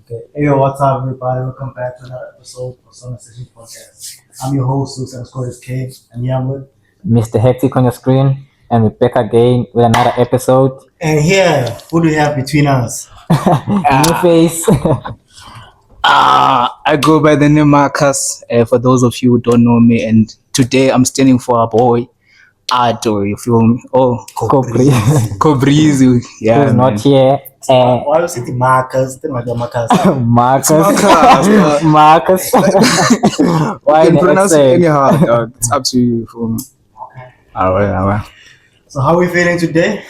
Okay. Hey, yo, what's up, everybody? Welcome back to another episode of Summer Session Podcast. I'm your host, Susan Scores K, and here I'm with. Mr. Hectic on your screen, and we're back again with another episode. And here, who do we have between us? New face. I go by the name Marcus. For those of you who don't know me, and today I'm standing for a boy, Ado. You feel me? Oh, Cobri. Cobrizi. Yeah, Who's man. not here. Why was it the Marcus? The Marcus. Marcus. Marcus. Why You can the pronounce it accent? anyhow, dog. It's up to you. You feel me? Okay. Alright. So, how are we feeling today?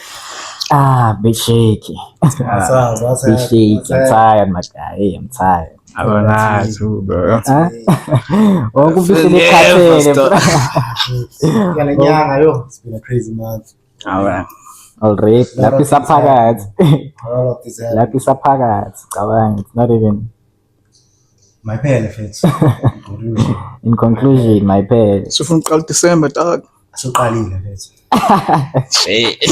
Bit shaky. What's up? What's Bit up? shaky. What's I'm up? tired, my guy. I'm tired. Alright, too, bro. Huh? Oh, good Feel to never the stop. It's been a crazy month. Alright. Alright. Lapis apagat. All of this happened. Lapis apagat. Kawan. It's not even. My benefits. In conclusion, my pet. So from December, dog. So qalile mfethu. Shit.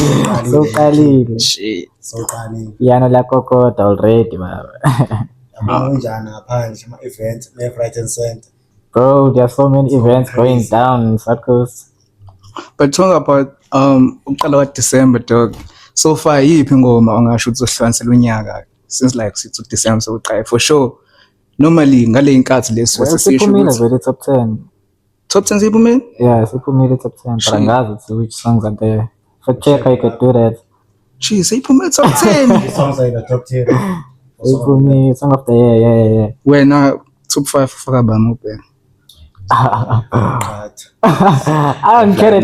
So kalile. Shit. So qalile. Piano la kokota already, baba. Yabona unjani ngaphandle ama events left right and center. Bro, there are so many events going crazy. down in circles. But talking about uqala wa December, dog. So far yiphi ingoma ongasho ukuthi uzohlukanisela unyaka since like sithi uDecember sokuqala for sure. Normally ngale inkathi lesi Well, sesisho siphumile ukuthi vele top 10. top 10 ziphumile. Yeah, siphumile top 10. But Shit. angazi ukuthi which songs are there. For check, I could do that. Jeez, ziphumile top 10. The songs are in the top 10. Siphumile, song of the year, yeah. Wena top 5 faka bani ubheka. But I don't care. I'm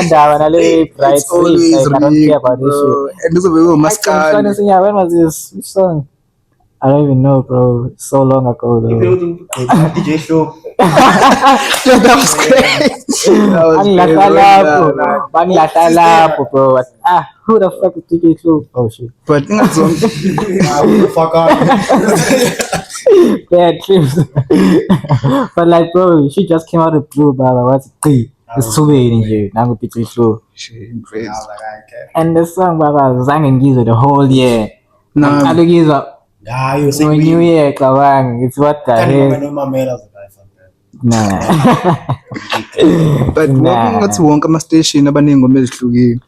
ndaba nale bright It's always sleep. I don't rigged, care about this shit. bro. And uzobe umaskandi. When was this? Which song? I don't even know, bro. So long ago, though. DJ Show. That was crazy. That was Bangilahla lapho, bro. Who the fuck is DJ Club? Oh shit. But ingazonke Who the fuck are you? Bad clips. But like, bro, she just came out of blue, baba. What's it? It's too big in here. Now with DJ Club. shit crazy. I was like, I can't. And the song, baba, Zangen Giza the whole year. Nah, Alu Giza, Yeah, you see when me. New Year, Kawang. It's what the I can't remember hell. no my mail. I was like, fuck that. Nah. but Nah. ngathi wonke ama station abanengoma ezihlukile.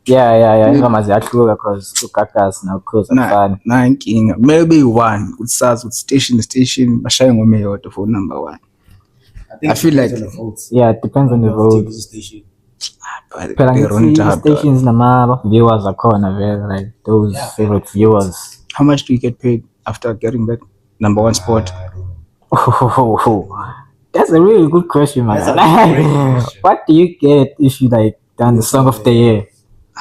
Yeah. Ingoma ziyahluka cause ukakas now cause fun. Na inkinga. Maybe one utsazi ukuthi station bashaye ngoma eyodwa for number 1. think I feel it like- depends on the votes. Yeah, it depends on the Of vote. TV station. But Phela they're on ngithi top, dog. stations nama viewers akhona vele like those Yeah. favorite viewers. How much do you get paid after getting that number 1 spot? I don't know. That's a really good question, man. That's a great question. What do you get if you like done the song of the year?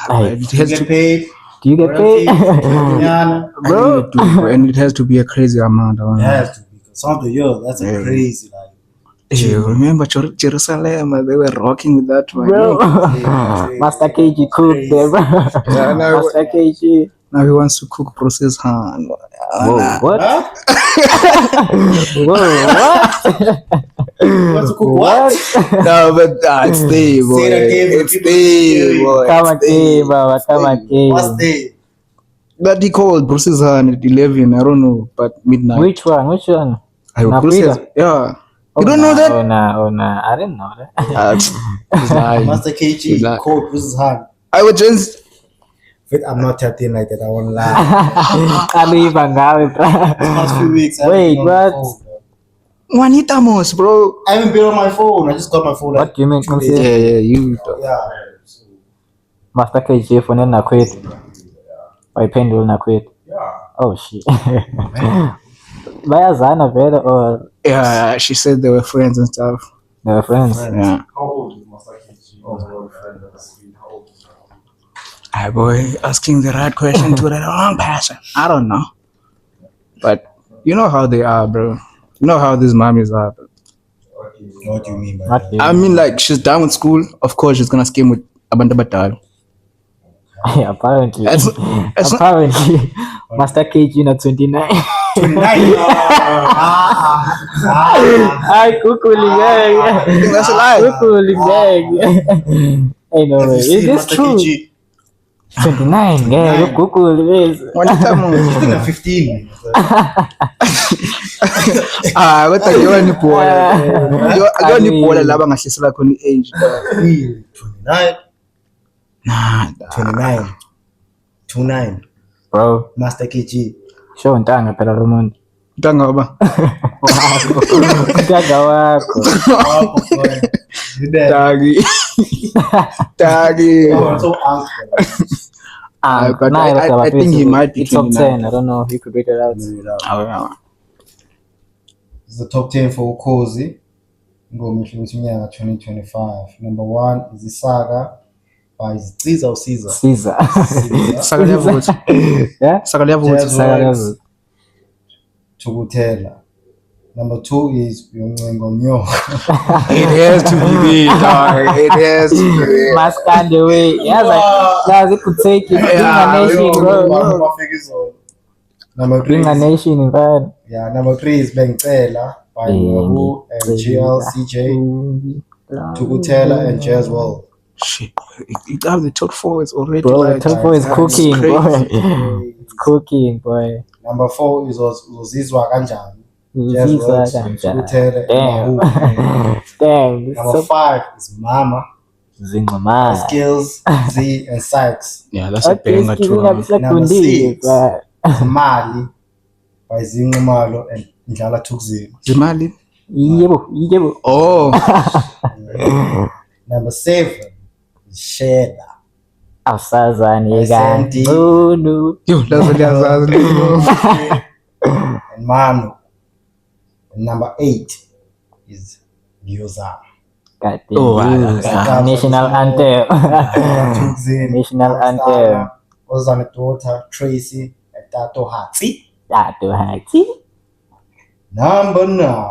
Like, It You has get to, paid. do you get paid? Yeah, Bro. and it has to be a crazy amount. I don't it know. has to be. Song of the year. That's a Yeah. crazy like. You remember Jerusalem? They were rocking with that one. Bro, Crazy. Master KG cook Crazy. there, bro. Yeah, no, Master KG. Now he wants to cook process hand. Whoa, what? Huh? Whoa, what? You want to cook what? No, but it's there, boy. Say it again, It's people there, hear boy. Come It's again, there. bro. Come What's again. day? That he called process hand at 11. I don't know, but midnight. Which one? Which one? I will Napita? process. Yeah. Oh, You don't know nah, that? Oh, nah. I didn't know that. He's lying. Master KG Relax. code versus hand. I would just. Wait, I'm not tapped in like that. I won't lie. Ano ibang gawi, bro? Past few weeks. I haven't Wait, been on my what? phone, bro. Juanita Mos, bro. I haven't been on my phone. I just got my phone. What do you mean? Two days Kasi Yeah, you. Yeah. Master KG phone na quit. Pendle na quit. Yeah. Oh shit. Bayazana vele or Yeah, she said they were friends and stuff. they were friends? Yeah. How old is Master KG? Oh, my friend. How old is Hi, boy, asking the right question to the wrong person. I don't know. But you know how they are, bro. You know how these mommies are, bro. What do you mean by What that? do you I mean, like, she's done with school. Of course, she's gonna scheme with Abanda Batal. Apparently. It's not- Apparently. Master KG na 29. 29. Ay, kukuligay. That's a lie. Kukuligay. Hey, no way. Is this true? 29 ngeke ugoogle bese. Walita much. I think I'm 15. Ah, kodwa yona ibhola. Yona ibhola laba ngahlisela khona i-age. 29. Nah, 29. 29. Bro, Master KG. show ntanga phela lo muntu. ntanga baba. Ntanga wakho. Oh, boy. You there? Dagi. Oh, so uncle. But I think he might be it's top 29. 10. I don't know if you could rate it out. Oh, yeah. This is the top 10 for Ukozi. Ngoma ihlukile 2025. Number 1 is Isaga by Caesar or Caesar. Caesar. Saka liyavuza. Yeah? Saka liyavuza. Jazz Saka Vibes, liyavuza. Tukutela. Number 2 is Yoncengo Nyoko. It has to be there, dog. It has to be there. Maskande way. Yazi it could take it. Being a nation, bro. Number 3 Being a is, nation, man. number 3 is Bengtela by Wahu and GLCJ. Tukutela and Jazz World. Shit. You have the top 4 is already Bro, the like top 4 is It's cooking, crazy. boy. It's cooking, boy. Number 4 is Uzizwa Kanjani. Jazz Uzizwa World, kanjani. Tukutela and Damn. Wahu. Damn. It's Number so 5 is Mama, Zingoma. Skills, Z and Sykes. Yeah, that's a Okay, banger skilling too. up like Number Kundi, 6 but is Mali by Zingumalo and Ndlala Tukzima. Zimali? yebo. Oh. Number 7 is Sheda. Awusazani Sandy. yekani. No. Yo, liyazazi. And Manu. And number 8 is Gyoza. God damn. Oh, yeah. National anthem. Tukzin, National anthem. Ozana daughter Tracy and Tato Hatsi. Tato Hati. Number 9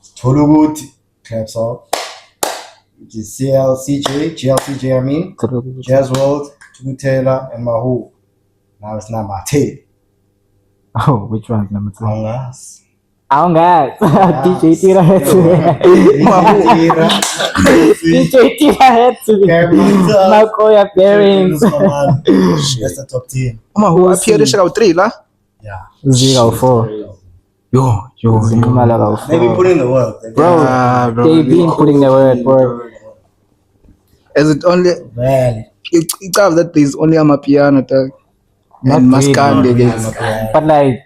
is Toluguti. Claps off. Which is GLCJ I mean. Jazz World, Tukutela and Mahu. Now it's number 10. Oh, which one's number 2? Angas. Aongas. DJ Tira had to. DJ Tira had to. Makoya parents. That's the top 10. Who appeared in Chicago 3, la? Yeah. 04. Yo. Zingoma Maybe put in the work. Bro, they been putting the word, bro. Is it only Man. it's out that there's only Amapiano tag Not and really. Maskandi against But like,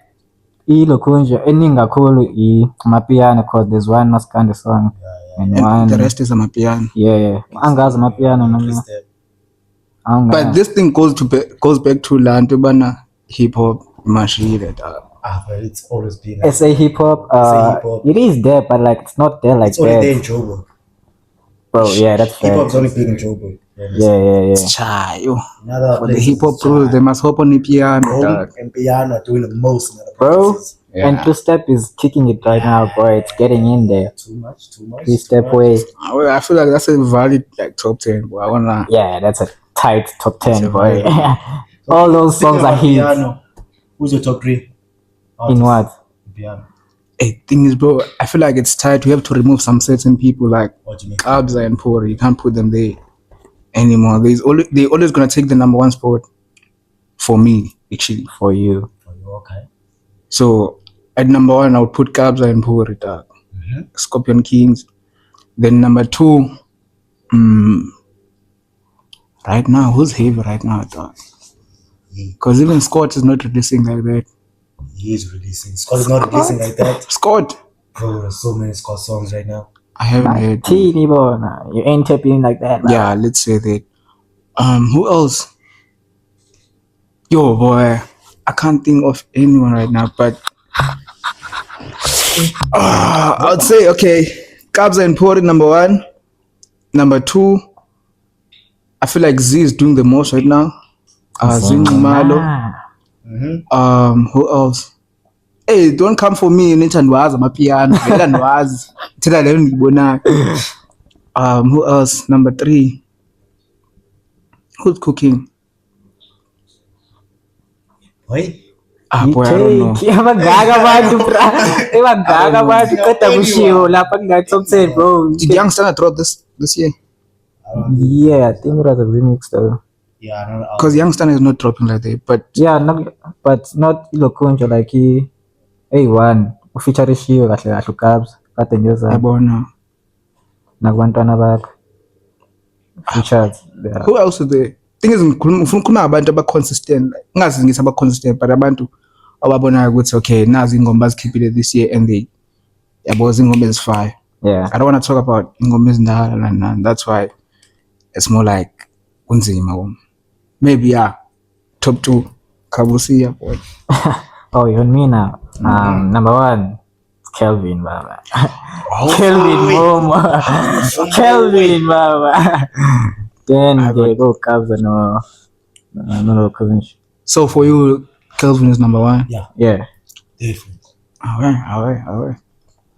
ilokunja eninga kakhulu mapiano because there's one Maskandi song and and one the rest is Amapiano. yeah. Angazi mapiano noma. But this thing goes back to Lantubana hip hop machine. But it's always been like, SA hip hop. SA hip-hop. It is there, but like it's not there like it's only that, there in Joburg. bro. Yeah, that's Hip fair. hop's only big in Joburg. Yeah. Chayo. Another For the places, hip hop crew, they must hop on the piano. Home dog. and piano are doing the most in other Bro. places. Yeah. And Two Step is kicking it right now, boy. It's getting in there. Too much. 3-step way. Well, I feel like that's a valid like top 10. But I wanna Yeah, that's a tight top 10, a boy. very- All those songs are hits. Piano. Who's your top 3? In what? Piano. hey, thing is, bro, I feel like it's tight. We have to remove some certain people like What do you mean? Abza and Pori. You can't put them there anymore. They're always gonna take the number 1 spot for me, actually. For you. For you, okay. So at number 1, I would put Kabza and Pori, dog. Scorpion Kings. Then number 2, right now, who's heavy right now, dog? Because even Scott is not releasing like that. He is releasing. Scott is not releasing like that. Scott, Bro, there's so many Scott songs right now. I haven't heard. Teeny boy, nah. You ain't tapping like that, man. Yeah, let's say that. Who else? Yo, boy, I can't think of anyone right now, but I'd say okay, Kabza and Pori number 1. Number 2, I feel like Z is doing the most right now. Zingumalo. Ah. Who else? Hey, don't come for me. Nithi ndiwazi amapiano. Vela ndiwazi. Thina leyo ndiyibona. Who else? Number 3. Who's cooking? Wait. Boy, I don't know. Abagaga abantu, bra. Abagaga abantu qeda kushiwo lapha kunga top 10, bro. Did Young Stunner drop this year? Yeah, I think it was a remix though. Yeah, another album. Because Youngster is not dropping like that. But yeah, but not Ilokunjo like A1 ufeaturishiwe kahle kahle uGabs kade nyoza yabona. nakubantwana bakhe featured there. Who else is there? Thing is ngifuna abantu aba-consistent, ngazi ngithi aba-consistent, but abantu ababonayo ukuthi okay, nazi ingoma bazikhiphile this year and they yabo zingoma ezifire. Yeah. I don't want to talk about ingoma ezindala and that's why it's more like kunzima. Maybe top 2 Kabusi boy. Oh, you and me now. Number 1, Kelvin, baba. Kelvin, Momo. Kelvin, baba. Then they go Cavs and no Kelvin. So for you, Kelvin is number 1? Yeah. Definitely. All right.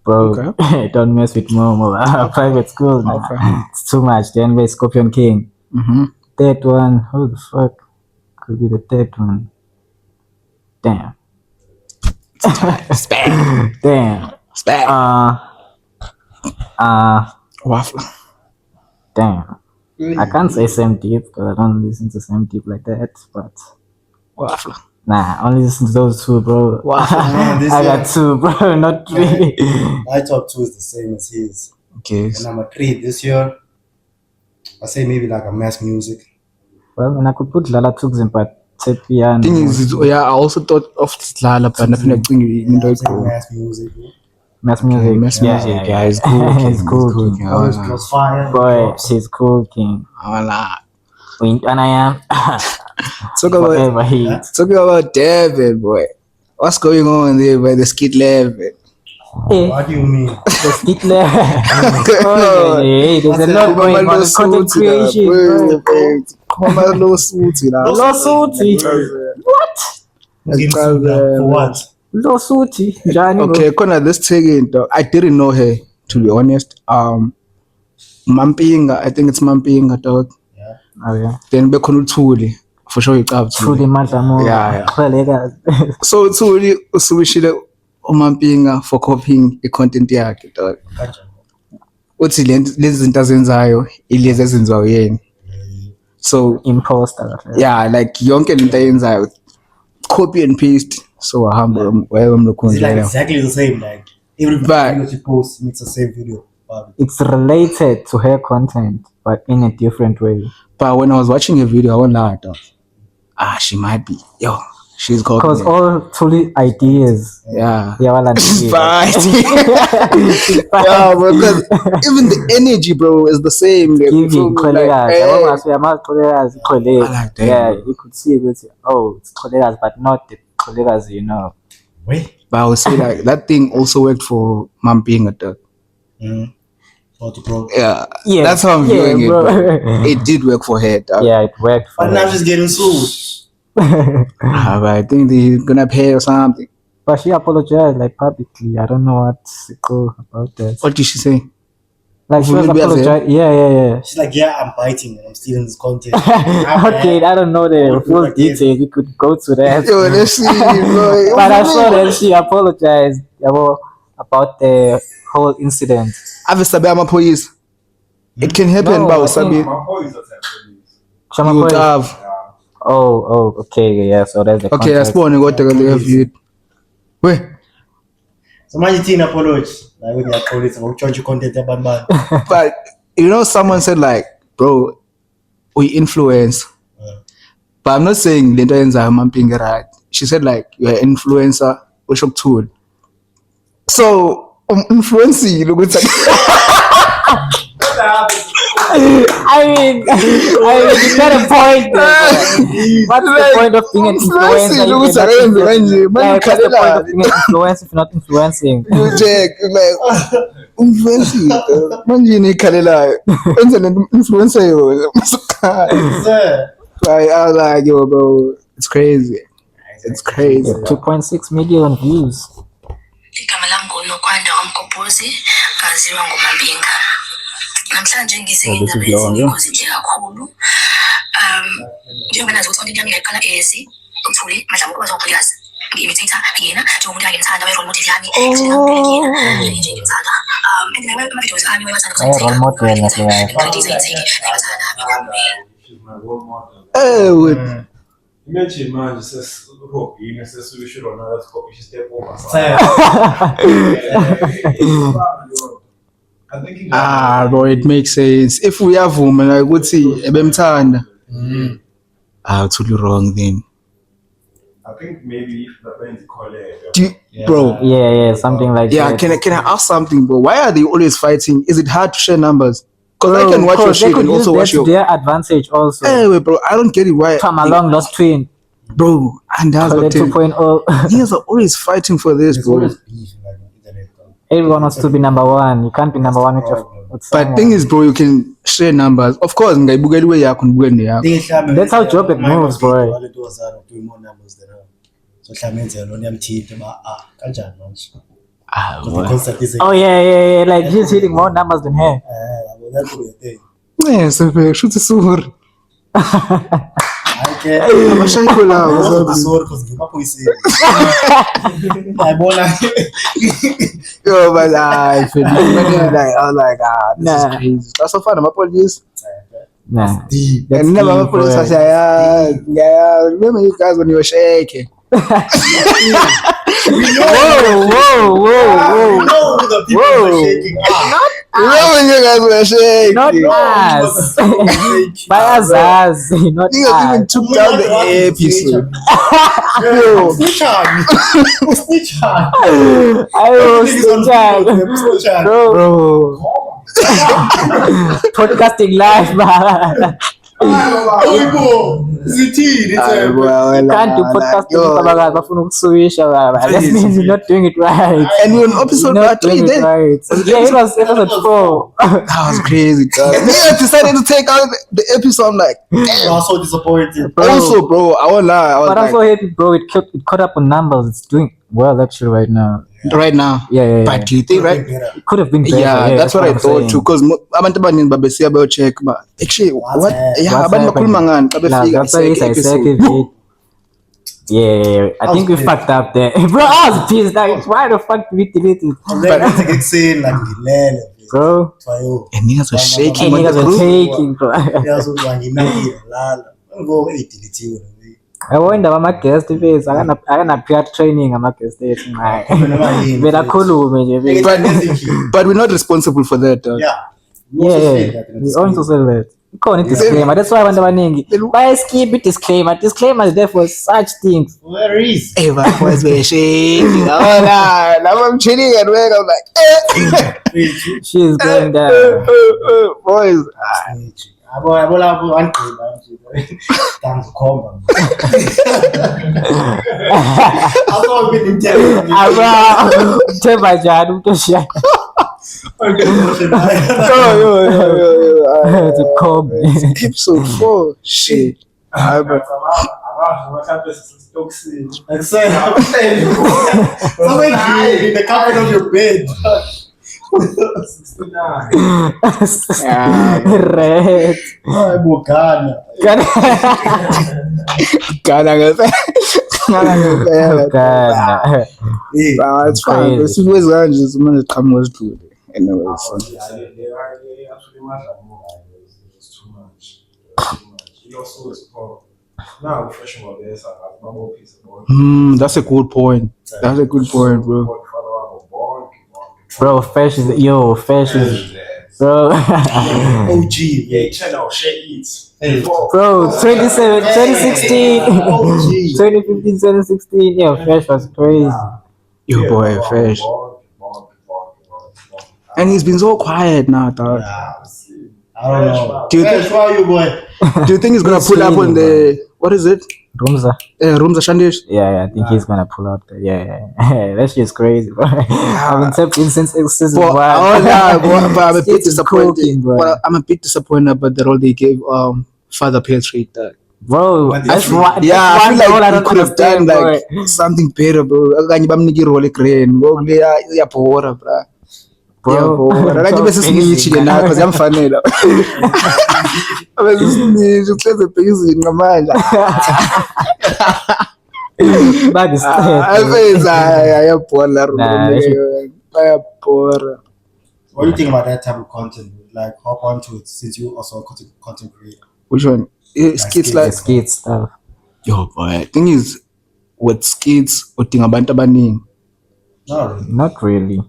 Bro, Okay. don't mess with Momo. Private school, man. Okay. It's too much. Then by Scorpion King. Mm-hmm. Third one, who the fuck could be the third one? Damn. Damn. Waffle. Damn. I can't say Sam Deep because I don't listen to Sam Deep like that, but Waffle. nah, I only listen to those 2, bro. This I year, got 2, bro, not 3. my top 2 is the same as his. Okay. And number 3 this year, I say maybe like a Mass Music. Well, and I could put Lala Tuxin, but Tepian. Thing is, I also thought of Lala, but nothing like I'm saying Mass Music. Mass Music. Yeah, it's cool. It's cool. Was fire. Boy, she's cool, King. Wink, and I am. Whatever he is. Talking about Devin, boy. What's going on there by the skit level? What do you mean? The skit level. Hey, there's a lot going on. Content creation. Lawsuit. What? For what? Lawsuit. Okay, Connor, let's take it. I didn't know her, to be honest. Mampinga, I think it's Mampinga, dog. Oh, yeah. Then Bekono Tuli, for sure you have Truly Matamo. Yeah. Well, So Tuli, Usushida, Mampinga for copying the content yakhe, dog. Gotcha. Uthi lezi zinto azenzayo ilezi ezenziwa yena. So imposter. yeah, like yonke lento ayenzayo copy and paste. So ahamba It's like exactly the same. Like every But- video she posts, it's the same video. It's related to her content, but in a different way. But when I was watching a video, I went like, she might be. Yo, she's copying. Because all truly ideas. Yeah. Yeah, well, But yeah, bro, because even the energy, bro, is the same. Like, you feel giving me? Like, collegas. I like that, Yeah, bro. you could see it. It's collegas, but not the collegas, you know. Wait. But I would say like that thing also worked for Mampinga, dog. Yeah, Yeah, that's how I'm viewing it, bro. bro. It did work for her, dog. Yeah, it worked for But now her. she's getting sued. But I think they're gonna pay or something. But she apologized like publicly. I don't know what's cool about that. What did she say? Like she Will was you be upset? apologizing. Yeah. She's like, yeah, I'm biting and I'm stealing this content. Okay, I don't know the full Like, details. We could go to that. Yo, let's see, bro. But I saw that she apologized about the whole incident. Avisabe amaphoyisa. It can happen, No, but I think- Sabi, Shama you would Boy- have. Oh, okay, yeah. So that's the Okay, context. asibone kodwa ke leyo view. Wait, So manje thina apology. Like when they apologize about church content abantu. but you know, someone said like, bro, we influence. But I'm not saying lento yenza Mampinga right. She said like, you're an influencer, usho kuthula. So, influencing ukuthi I mean, you got a point. What's the point of being an influencer? Influencing, if you're not kanje, Like, what's the point of being an influencer if you're not influencing? you check like influencing. Manje nikhalelayo. Enze lento influencer yo. Sir. Like, I was like, yo, bro, it's crazy. It's crazy. Yeah, 2.6 million views. Igama lami nguNokwanda Mgobhozi, ngaziwa ngoMampinga. Namhlanje ngisindaba ezinengozinhle kakhulu. Njengoba nazi ukuthi content yami yayiqala ezi uthuli madla ukwazi ukuyaz. Ngi-imitator yena njengomuntu angimthanda we role model yami. Nje ngimthanda. And then ama videos ami wathanda Role model, role model. With Imagine manje sesirobhini sesisho lona let's step over. I think bro, it makes sense. If we have women like ukuthi ebemthanda. Totally wrong then. I think maybe if the band collab. Bro. Yeah, something like that. Can I ask something, bro? Why are they always fighting? Is it hard to share numbers? Because I can watch your shit and also watch your. Their advantage also. Anyway, bro, I don't get it. Why? Come along, lost twin. Bro, and that's what 2.0. Niggas are always fighting for this, There's bro. always beef like on the internet, though. Everyone wants to be number one. You can't be number one with your. But thing is, bro, you can share numbers. Of course, that's That's how Joburg moves, bro. Doing more numbers than her. So Hlamenze alone yamthinta kanjani manje. Oh Concept is yeah. Like he's hitting more numbers than her. that could be a thing. Yeah, so shoot the sword. Okay. I'm shy for now. The sword because give up with it. I wanna. Yo, but I feel like I was like, this is Nah. crazy. That's so fun. I'm apologies. Nah. Deep. That's And never deep, apologize. I bro. say, yeah. Remember you guys when you were shaking? Whoa. You know who the people Whoa. are shaking. Remember when you guys were shaking? Not us. By us, not Niggas even us. took down the episode. Yo. Snitch on. Snitch on. I was Snitch on. bro. Podcasting live, man. Can't do podcasting. Bafuna ukusuwisha, baba. That means you're not doing it right. And you're on episode Not part 3 doing it then. right. Yeah, it was episode 4. That was crazy, dog. Niggas decided to take out the episode. I'm like, I was so disappointed. Bro. also, bro, I won't lie. I was But I'm like, so happy, bro. It caught up on numbers. It's doing well actually right now. right now. Yeah. But do you think, right? It could have been better. Yeah, that's what I I'm thought saying. too. Because abantu abaningi babesiya bayo-check, but actually, what? Yeah, What's abantu bakhuluma ngani? Nah, Babefika that's why second it's like episode. Yeah, I think we fucked up there. Bro, I was pissed. Like, why the fuck did we delete it? Bro, And niggas were shaking and on the niggas were group. taking, bro. I wonder what my guest is. I gonna peer training. I'm a guest. Better khulume nje. But we're not responsible for that, dog. Yeah. Yeah, we also say that. Khona disclaimer. That's why abantu abaningi skip disclaimer. Disclaimer is there for such things. Where is? Hey, my boys were shaking. Oh, nah. Now I'm chilling at work. I'm like, She's going down. boys. Themba njani umuntu oshiya zikhombe. Episode 4. Shit. In the comfort of your bed. Red. Bugana. Gana ngempela. Gana ngempela. Ghana. It's fine. Crazy. Sibuyeza kanje simanje qhamuka sidlule. Anyway, so. They actually matter more. It's too much. You also is poor. Now professional days are one more piece of work. That's a good point. That's a good point, bro. Bro, Fresh is bro. OG. Yeah, channel shit eats. Bro, 2016, 2015, 2016. Yo, Fresh was crazy. Your boy, Fresh. And he's been so quiet now, dog. I don't know. Do you think- Fresh, why you boy? Do you think he's gonna pull up on the what is it? Rumza. Rumza Shandish? Yeah, I think he's gonna pull out the that shit's crazy, bro. I've been tapped in since season But, 1. but I'm a bit It's disappointed. cooking, bro. But I'm a bit disappointed about the role they gave Father Patrick. Bro, that's one. Yeah, I feel all like I he don't could have done understand, like something better, bro. Akanye bamniki role egreen. Ngoku iyabhora, bro. bro. Akanye bese sinyichile nayo because yamfanela. Bese sinyichile uhleze busy ngamanje. Bag is Ayifeza ayabhola Nah, role. Ayabhora. What do you think about that type of content? Like, hop onto it since you also a content creator. Which one? skits The like skits stuff. yo boy. Thing is, with skits, udinga abantu abaningi. Not really. Not really.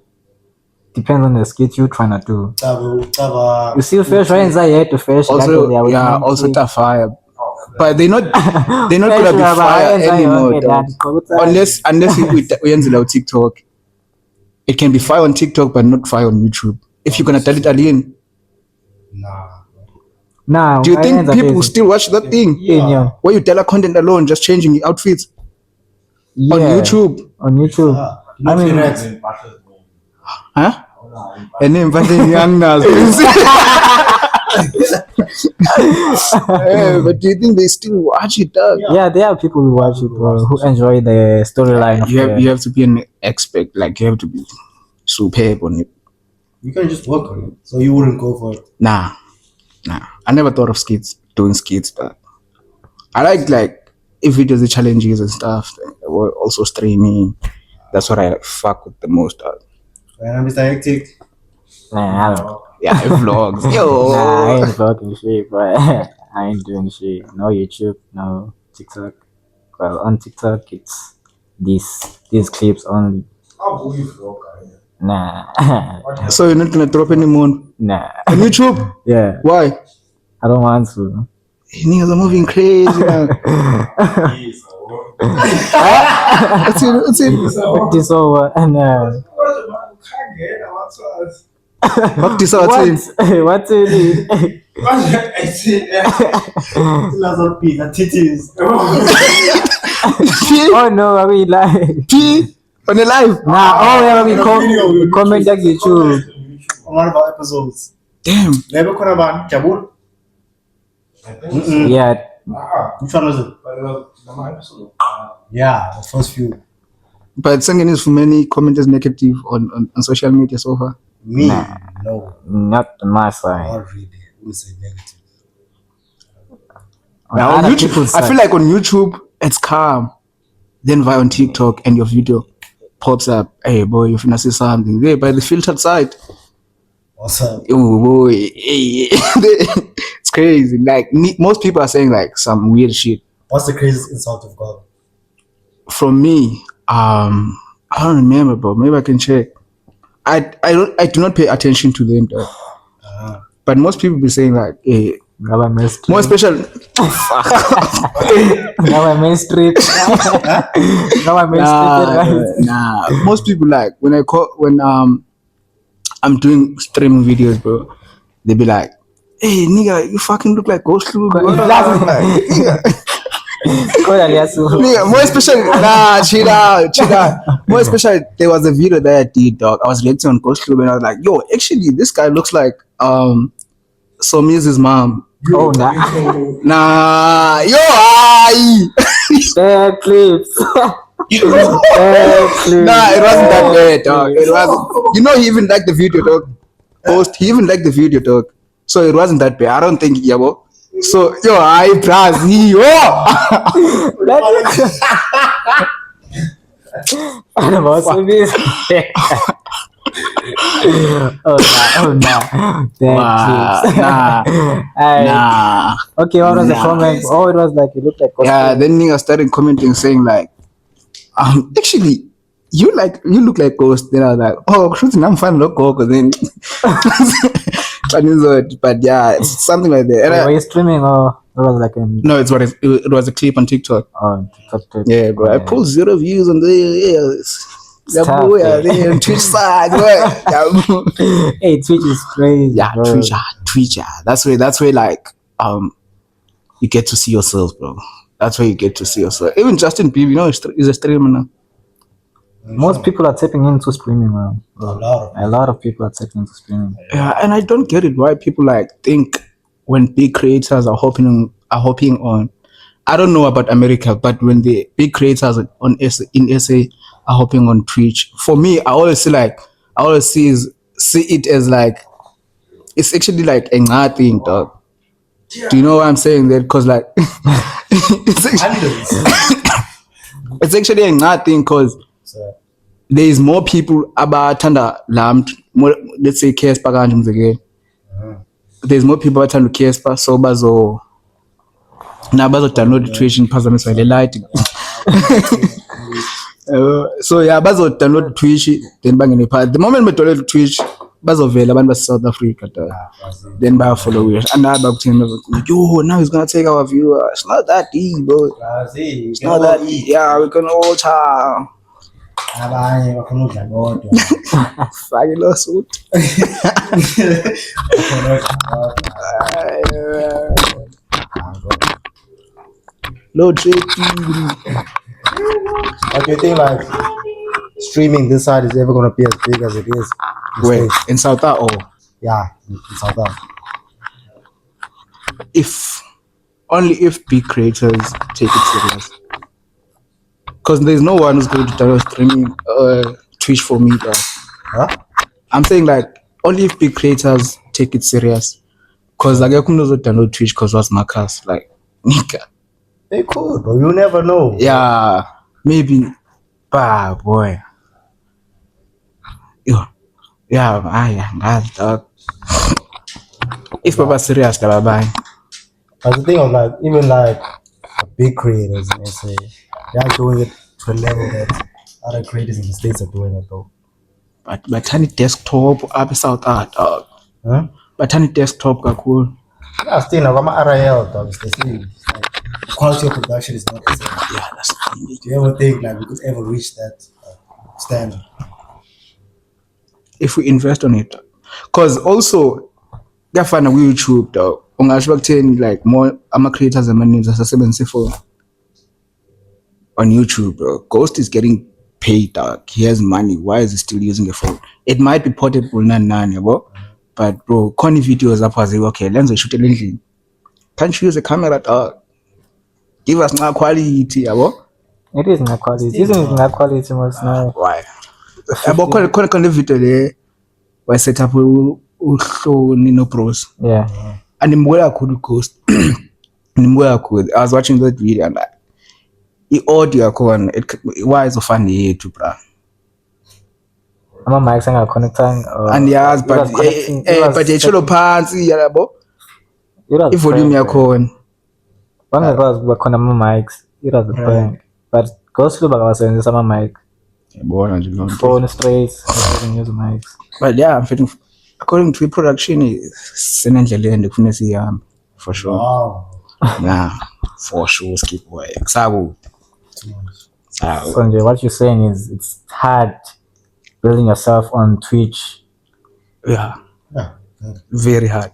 Depends on the skit you're trying to do. Ucaba- You see, fresh wines are here to fresh. Also, yeah, also fire. But they're not gonna be fire anymore, dog. Unless we ends on TikTok. It can be fire on TikTok, but not fire on YouTube. If you're gonna tell it again, Nah. do you think people still watch that thing? Yeah. Where you tell a content alone, just changing the outfits Yeah. on YouTube? On YouTube. I mean, Huh? And then but then young Nas. But do you think they still watch it, dog? yeah, there are people who watch it, bro, who enjoy the storyline. You have to be an expert, like you have to be superb on it. You can just work on it, so you wouldn't go for it. Nah. I never thought of doing skits, but I like if it is the challenges and stuff, or also streaming. That's what I fuck with the most, dog. And I'm Mr. Hectic. Nah, I don't. Yeah, vlogs. Yo. Nah, I ain't vlogging shit, but I ain't doing shit. No YouTube, no TikTok. Well, on TikTok, it's these clips only. How will you vlog? Nah, So you're not gonna drop any more on nah. YouTube? Yeah, Why? I don't want to. Niggas are moving crazy now. What's it? This over and Fuck this out. what's it? Lazar pizza titties. Oh no, I mean like P on the live. nah. Oh yeah, we comment on YouTube. One of our episodes. Damn. Never could have been Jabul. Yeah, Which one was it? Yeah, the first few. But singing is for many commenters negative on social media so far. Me, Nah. no, not on my side. not really. I wouldn't say negative. Now on other YouTube, people's I feel side. like on YouTube it's calm. Then via on TikTok and your video pops up. Hey boy, you finna see something. There by the filtered side. What's up? Oh boy, hey. It's crazy. Like most people are saying like some weird shit. What's the craziest insult of God? From me, I don't remember, bro. Maybe I can check. I do not pay attention to them though. But most people be saying like, hey, more special. Government street. Government street. Nah. Most people like when I'm doing streaming videos, bro. They be like, hey nigga, you fucking look like Ghost Lube. Nigga, more especially, chill out. More especially, there was a video that I did, dog. I was reacting on Ghost Club and I was like, yo, actually, this guy looks like Somi's mom. Oh, nah. Nah, yo, aye. Bad clips. Bad clips. Nah, it wasn't that bad, dog. It wasn't. You know, he even liked the video, dog. He even liked the video, dog. So it wasn't that bad. I don't think, yabo. So, yo, I Brazil, yo. Oh no. Nah. Okay, what was the comment? Oh, it was like it looked like Yeah, then niggas started commenting saying like, actually, you look like Ghost. Then I was like, oh, shooting, I'm fine, look, go, then. But yeah, it's something like that. And were you streaming or it was like a no, it was a clip on TikTok. oh, TikTok. Yeah, bro. I pulled 0 views on the Stop on Twitch side, bro. Hey, Twitch is crazy. Yeah, bro. Twitch. That's where like you get to see yourself, bro. That's where you get to see yourself. Even Justin Bieber, you know, is a streamer now. Most people are tapping into streaming, man. A lot of people are tapping into streaming. Yeah, and I don't get it why people like think when big creators are hopping on. I don't know about America, but when the big creators in SA are hopping on Twitch, for me, I always see it as like it's actually like a ngah thing, dog. Do you know what I'm saying? That because like it's actually a ngah thing because there is more people abathanda more, let's say Casper again. There's more people abathanda Casper, so Now bazo-download Twitch niphazamiswa ile light. So yeah, bazo-download Twitch then bangene phakathi. The moment be-download Twitch bazovela abantu base-South Africa then bayafollow you. And now bakuthini yo, now he's gonna take our viewers. It's not that deep, bro. It's not that deep. Yeah, we can all try. Abanye bafuna udla bodwa. Fake lo suit. Load shaking. But do you think like streaming this side is ever gonna be as big as it is? Wait, in South Africa or Yeah, in South Africa. only if big creators take it serious. Because there's no one who's going to download streaming Twitch for me, bro. Huh? I'm saying like only if big creators take it serious. Because like I couldn't download Twitch because what's my cast like nigga. They could, but you never know. Yeah, maybe. Bah, boy. Yo. Yeah, dog. If Papa serious, bye. But the thing of like, even like big creators, they say they're doing it to a level that other creators in the States are doing it though. But tiny desktop up South Art, dog. Huh? But tiny desktop cool. Yeah, still now I'm RIL dog. They say like the quality of production is not the same. Yeah, that's Do you ever think like we could ever reach that standard? if we invest on it. Cause also kuyafana ku-YouTube dog. Ungasho bakutheni like more ama-creators amaninzi asasebenzisa ifoni on YouTube, bro. Ghost is getting paid, dog. He has money. Why is he still using a phone? It might be portable nani, yabo. But bro, khona videos apha ziwe okay, lenze ishutele endlini. Can't you use a camera, dog? Give us na quality, yabo. It is not quality. Isn't it not quality most now? Why? Yabo khona video le wa set up uhloni no bros. Yeah. And nimbuka kakhulu Ghost. Nimbuka kakhulu. I was watching that video and like i-audio yakhona why izofana yethu bra. Ama-mics angaconnectanga. Andiyazi but yetsholo phansi yabo. I-volume yakhona. Bangakwazi ukuba khona ama-mics. It was a prank. But Ghost Luba akawasebenzisa ama-mic. Yabona nje lo nto. Phone straight. Doesn't use mics. But yeah, I'm feeling according to production senendleleni kufanele sihambe for sure. Wow. Yeah, for sure skip way. Sabu. So what you're saying is it's hard building yourself on Twitch. Yeah, Yeah. very hard.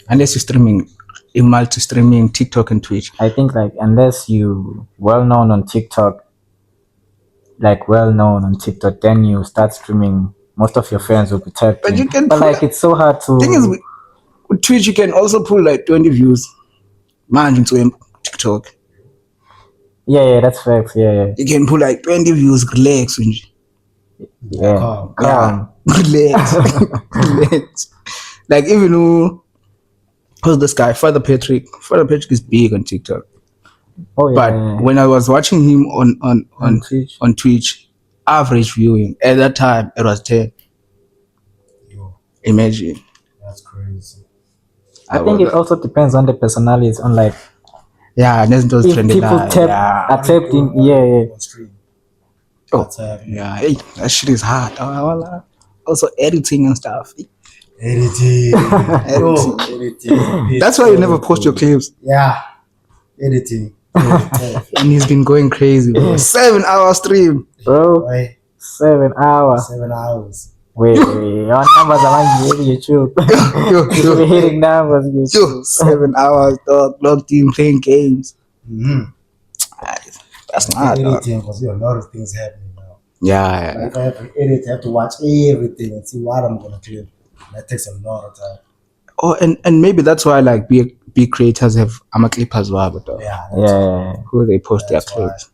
Unless you're streaming, in multi-streaming TikTok and Twitch. I think like unless you well known on TikTok, then you start streaming, most of your friends will be tapped. But you can but like it's so hard to. Thing is, with Twitch you can also pull like 20 views. Man into TikTok. Yeah, that's facts. Yeah. You can pull like 20 views, relax. Yeah. Calm. Relax. Relax. Like even who's this guy? Father Patrick. Father Patrick is big on TikTok. Oh yeah. But when I was watching him on Twitch. on Twitch, average viewing at that time it was 10. Yo, Imagine. that's crazy. I think it also depends on the personalities. On like Yeah, there's those if trending. people are tapped in. Yeah. On stream. Oh. That's happening. Yeah, hey, that shit is hard. Also editing and stuff. Editing. Yo, editing. That's why you never post your clips. Yeah. Editing. And he's been going crazy, bro. 7-hour stream. Bro, Right? 7 hours. 7 hours. Wait, your numbers are on YouTube. You'll be hitting numbers. Yo, 7 hours, dog. Logged in playing games. Mm-hmm. That's not, dog. Editing, because there are a lot of things happening now. Yeah. Like if I have to edit, I have to watch everything and see what I'm gonna clip. That takes a lot of time. Oh, and maybe that's why like big creators have a clip as well, but Yeah. That's Yeah. who they post their That's why. clips.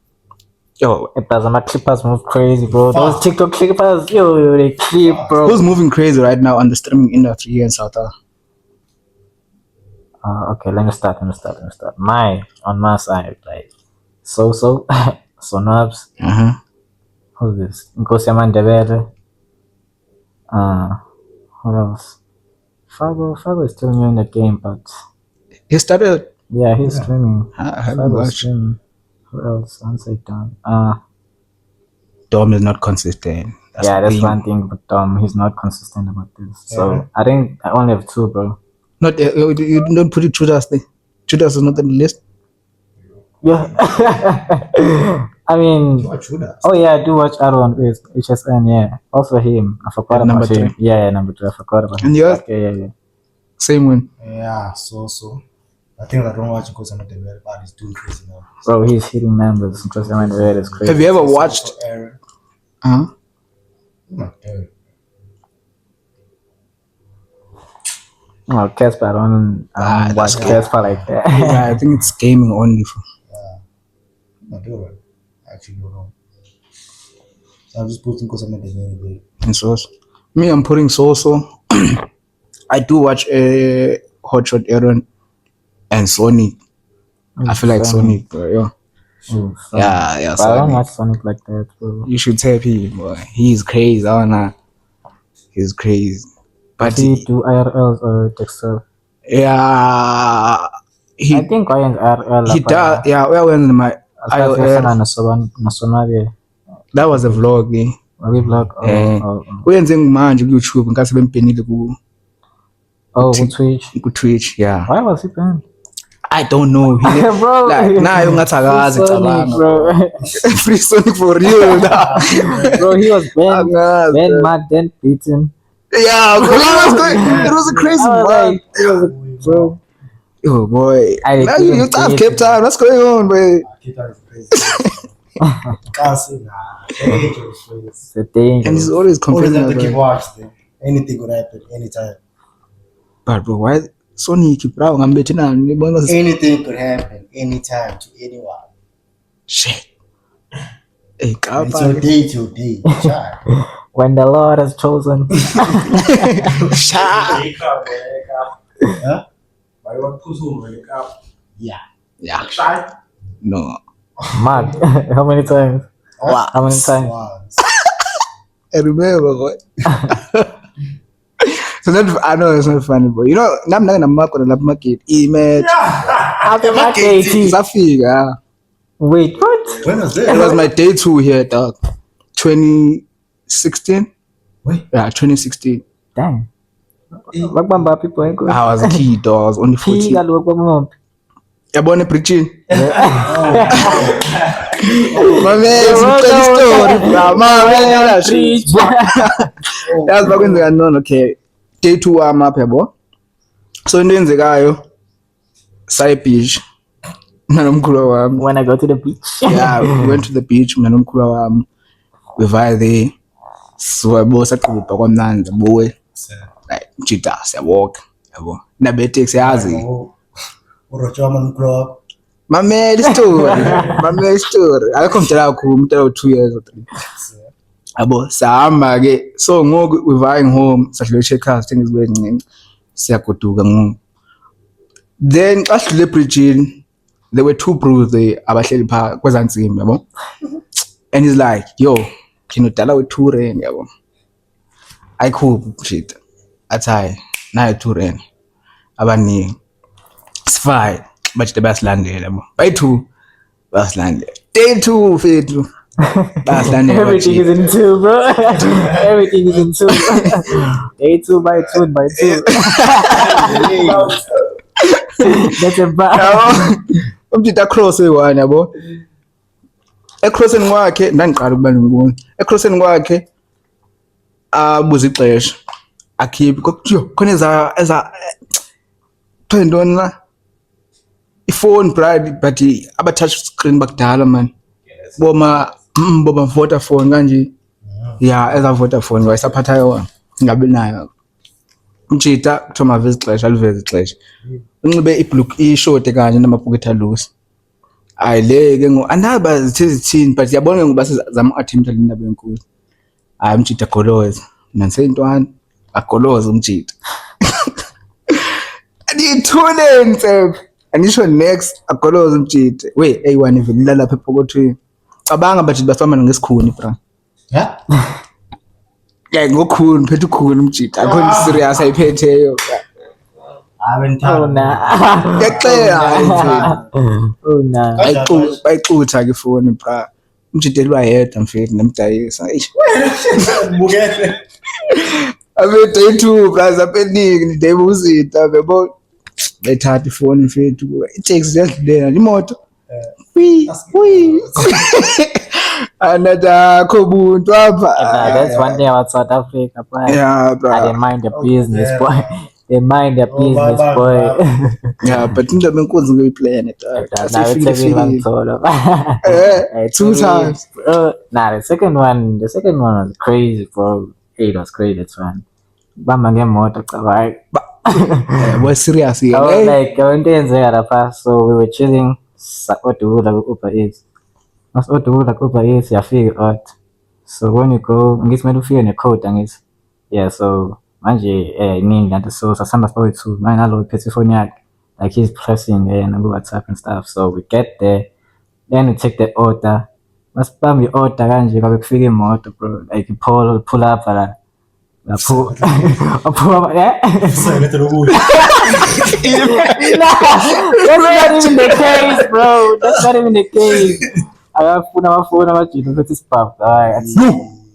Yo, It does. My clippers move crazy, bro. Those TikTok clippers, yo, they clip, bro. who's moving crazy right now on the streaming industry here in South Africa? Okay, let me start. On my side, like, so Nobs. Who's this? Nkosi Amandebele. What else? Fago is still new in the game, but He started Yeah, he's streaming. I haven't Fiverr watched. streaming. Who else? Answer Dom. Dom is not consistent. That's the thing. one thing, but he's not consistent about this. Yeah. So I think I only have 2, bro. Not you don't put it Judas there. Judas is not on the list. Yeah. I mean, What should I? oh yeah, I do watch Aaron with HSN. Yeah, also him. I forgot Yeah, about number him. 3. Yeah, number 3. I forgot about him. And yours? Yeah. Same one. Yeah, so. I think I don't watch because I'm not the very bad. He's doing crazy now. Bro, he's hitting members because I mean, it's crazy. Have you ever watched? Aaron? Huh? Not Aaron. Oh, Casper, I don't watch that's cool. Casper like that. Yeah, I think it's gaming only. Not Aaron. I actually don't know. So I'm just posting because I'm not the very bad. And Soso. Me, I'm putting Soso. I do watch Hotshot Aaron and Sonic. I feel like Sonic, bro. Yeah. Ooh, Sonic. Yeah, But I don't Sonic. watch Sonic like that, bro. You should tap him, boy. He's crazy. Oh, nah. He's crazy. But Does he do IRLs or Dexter? yeah, I think Ryan's IRL. he does. Yeah, well, when my IRL. that was a vlog. Eh? We vlog. Wenze manje ku YouTube ngase bempenile ku Twitch. Twitch. Yeah. Why was he banned? I don't know. He Bro, like nayo ngathi akazi Sonic, cabanga. bro. Free Sonic for real. Bro, he was banned, Akazi. mad, then beaten. Yeah, bro, it was a crazy I was one. like, it was bro. Oh boy. I Now you couldn't have wait. Cape Town. What's going on, boy? Kita is crazy. Can't say nah. Dangerous, crazy. It's a thing. And he's always Always complaining have to keep about watching. Anything could happen anytime. but bro, why Sonic bro ngambethi nani bona Anything could happen anytime to anyone. shit. Hey, It's kapa. your day to your day. Child. When the Lord has chosen. Sha. Wake up, wake up. Huh? Why you want to push him? Wake up. Yeah. Yeah. Shy. No. Mad. How many times? How many times? Once. I remember what. So that I know it's not funny, but you know, I'm not gonna mark on the lab market. Image. After my day, Zafika. wait, what? When was It this? was my day 2 here, dog. 2016. Wait. Yeah, 2016. Damn. Bakbamba people ain't good. I was a kid, dog. I was only 14. Pika look what You're born a preaching. My man, it's a funny story, bro. My man, that's back when they are known. Okay, day 2 I'm up here, boy. So into enzekayo saye beach nanomkhulu wami. when I go to the beach. Yeah, we went to the beach nanomkhulu wami. We via there. So I both saqhuba kwamnandi boy. Like jita siyawalk, yabo. Na bete siyazi. Urochwa man club. Mamela story. Akho mdala kakhulu, umntwana 2 years or 3. Yabo, sahamba ke. So ngoku we vying home, sadlule checkers things kube ncane. Siyagoduka ngoku. Then xa sidlule bridge, there were 2 bros there abahleli pha kwezansimbi, yabo. And he's like, "Yo, can you dala with 2 rand, yabo?" Ayikhuphi shit. Athi, "Nayo 2 rand." Abaningi. It's fine. But the best landed. By 2, best landed. Day 2, fethu. Best landed. Everything is in 2, bro. Everything is in 2. Day 2 by 2 by 2. That's a bad. Umjita cross one, yabo. Ecrossing kwakhe ndangiqala ukuba ngibona. Ecrossing kwakhe abuza ixesha. Akhiphi kokuthiyo khona eza phindona la. Phone bride but aba touch screen bakudala man. Boma Vodafone kanje. Yeah, eza Vodafone wayisaphatha yona. Ngabe nayo. Umjita kuthiwa mavezi ixesha alivezi ixesha. Unxibe iblock ishort kanje namabhuketha loose. Ayileke ngo andaba zithini but yabona ngoba sizama attempt indaba enkulu. Hayi umjita goloza. Nansentwana agoloza umjita. Andithule nsephe. Andisho next agoloza umjita. We A1 ivela lapha epokothweni. Cabanga bathi bafama ngesikhuni bra. Yeah? Yeah, ngokhuni phethe ukhuni umjita. Akho serious ayiphetheyo. Oh nah. Ngiyacela. Oh nah. Bayixutha ke ifoni bra. Umjitelwa yedwa mfethu nemdayisa. Eish. Bukele. Abe day 2 plus apening ni day uzita bebo. Bethatha ifoni mfethu. Itaxi yadlulela imoto. Wi. Another kobuntu apha. That's one thing about South Africa, bro. Yeah, bro. They mind their business, boy. They mind their business, boy. Yeah, but into benkunzi ngoyiplane Now it's a bit long solo. 2 times. Nah, the second one was crazy, bro. It was crazy, that one. Bamba ngemoto, right? We're serious here. I was like, I went in there, so we were chilling. What do like Uber Eats? What do like Uber Eats? I figure out. So when you go, I guess when you feel in the coat, I guess, yeah. So manje, mean that so some of it too. Mine alone, Petiphoniac, like he's pressing and I go WhatsApp and stuff. So we get there, then we take the order. Must spam the order, and you got figure more, bro. Like you pull up, pull up, yeah. Sai to Nah, that's not even the case, bro. That's not even the case. I have phone, about you. Look at this pub. Alright,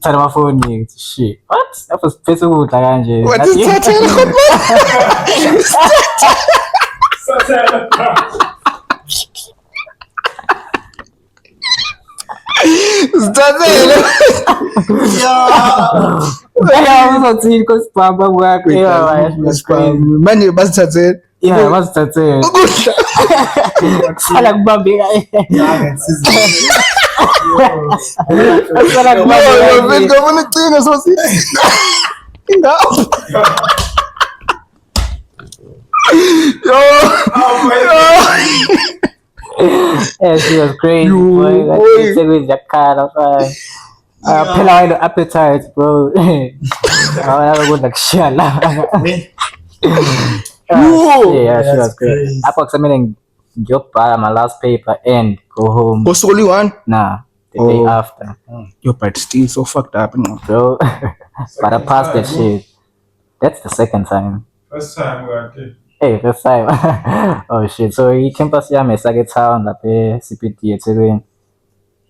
turn my phone here. Shit. What? That was peaceful, Angel. What is that? Yeah, I was saying because Papa work. Yeah, Mani basithathe. yeah, what's that? Salak babi. Salak babi. Ngabona icina sosi. Ingawo. Yeah, she was crazy, boy. Like, she said with Jakarta, Pela the appetite, bro. I never go like shit. Yeah, she was great. Approximately job my last paper and go home. What's only one? Nah, the day after, Yo, but still so fucked up. bro. But I passed that shit. That's the second time. First time we are Hey, first time. Oh shit. So he campus here, me sage town, that pay CPT eThekwini.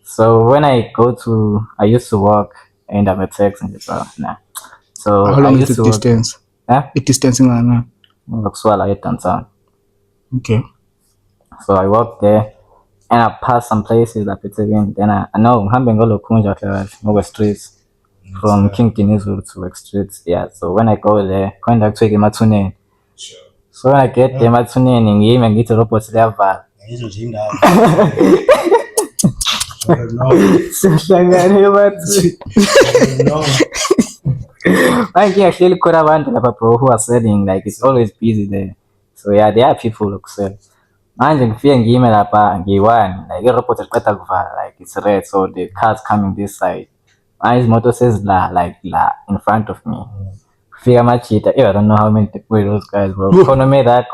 So when I used to work and I'm a text and nah. So How I long used is the to work. distance? Huh? The distancing now. Swala town. Okay. So I worked there and I passed some places that eThekwini. Then I know I'm Bengolo Kunja over streets from King Kinizu to like streets. Yeah. So when I go there, going to take Matune. Sure. So when I get there, Matune and get to robots level. ngizojinga Sihlangane bathi manje actually khona abantu lapha bro who are selling, like it's always busy there. So yeah, there are people who sell. Manje ngifike ngime lapha ngiyi-one, like i-robot iqeda kuvala, like it's red, so the cars coming this side. Manje izimoto sezila like la in front of me. Figure machita, I don't know how many people those guys, bro. Economy that,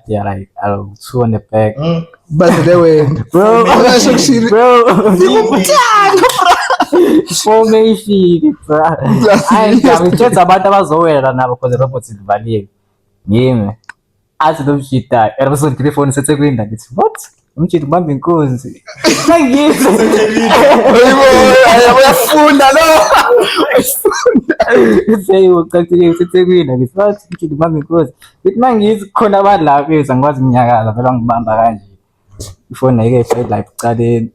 yeah, like two on the back. But they were Bro, bro, formation, bro. I am just about abazowela nabo because the robots zivaliwe. Ngime. Athi lo mshita, era bese telefoni seThekwini ngithi what? Umshita ubamba inkunzi. Sengizwe. uyafunda lo. Say ucacile seThekwini ngithi what? Umshita ubamba inkunzi. Ngithi mangithi khona abantu la beza ngikwazi iminyakaza vela ngibamba kanje. Ifoni ayike file like ucaleni.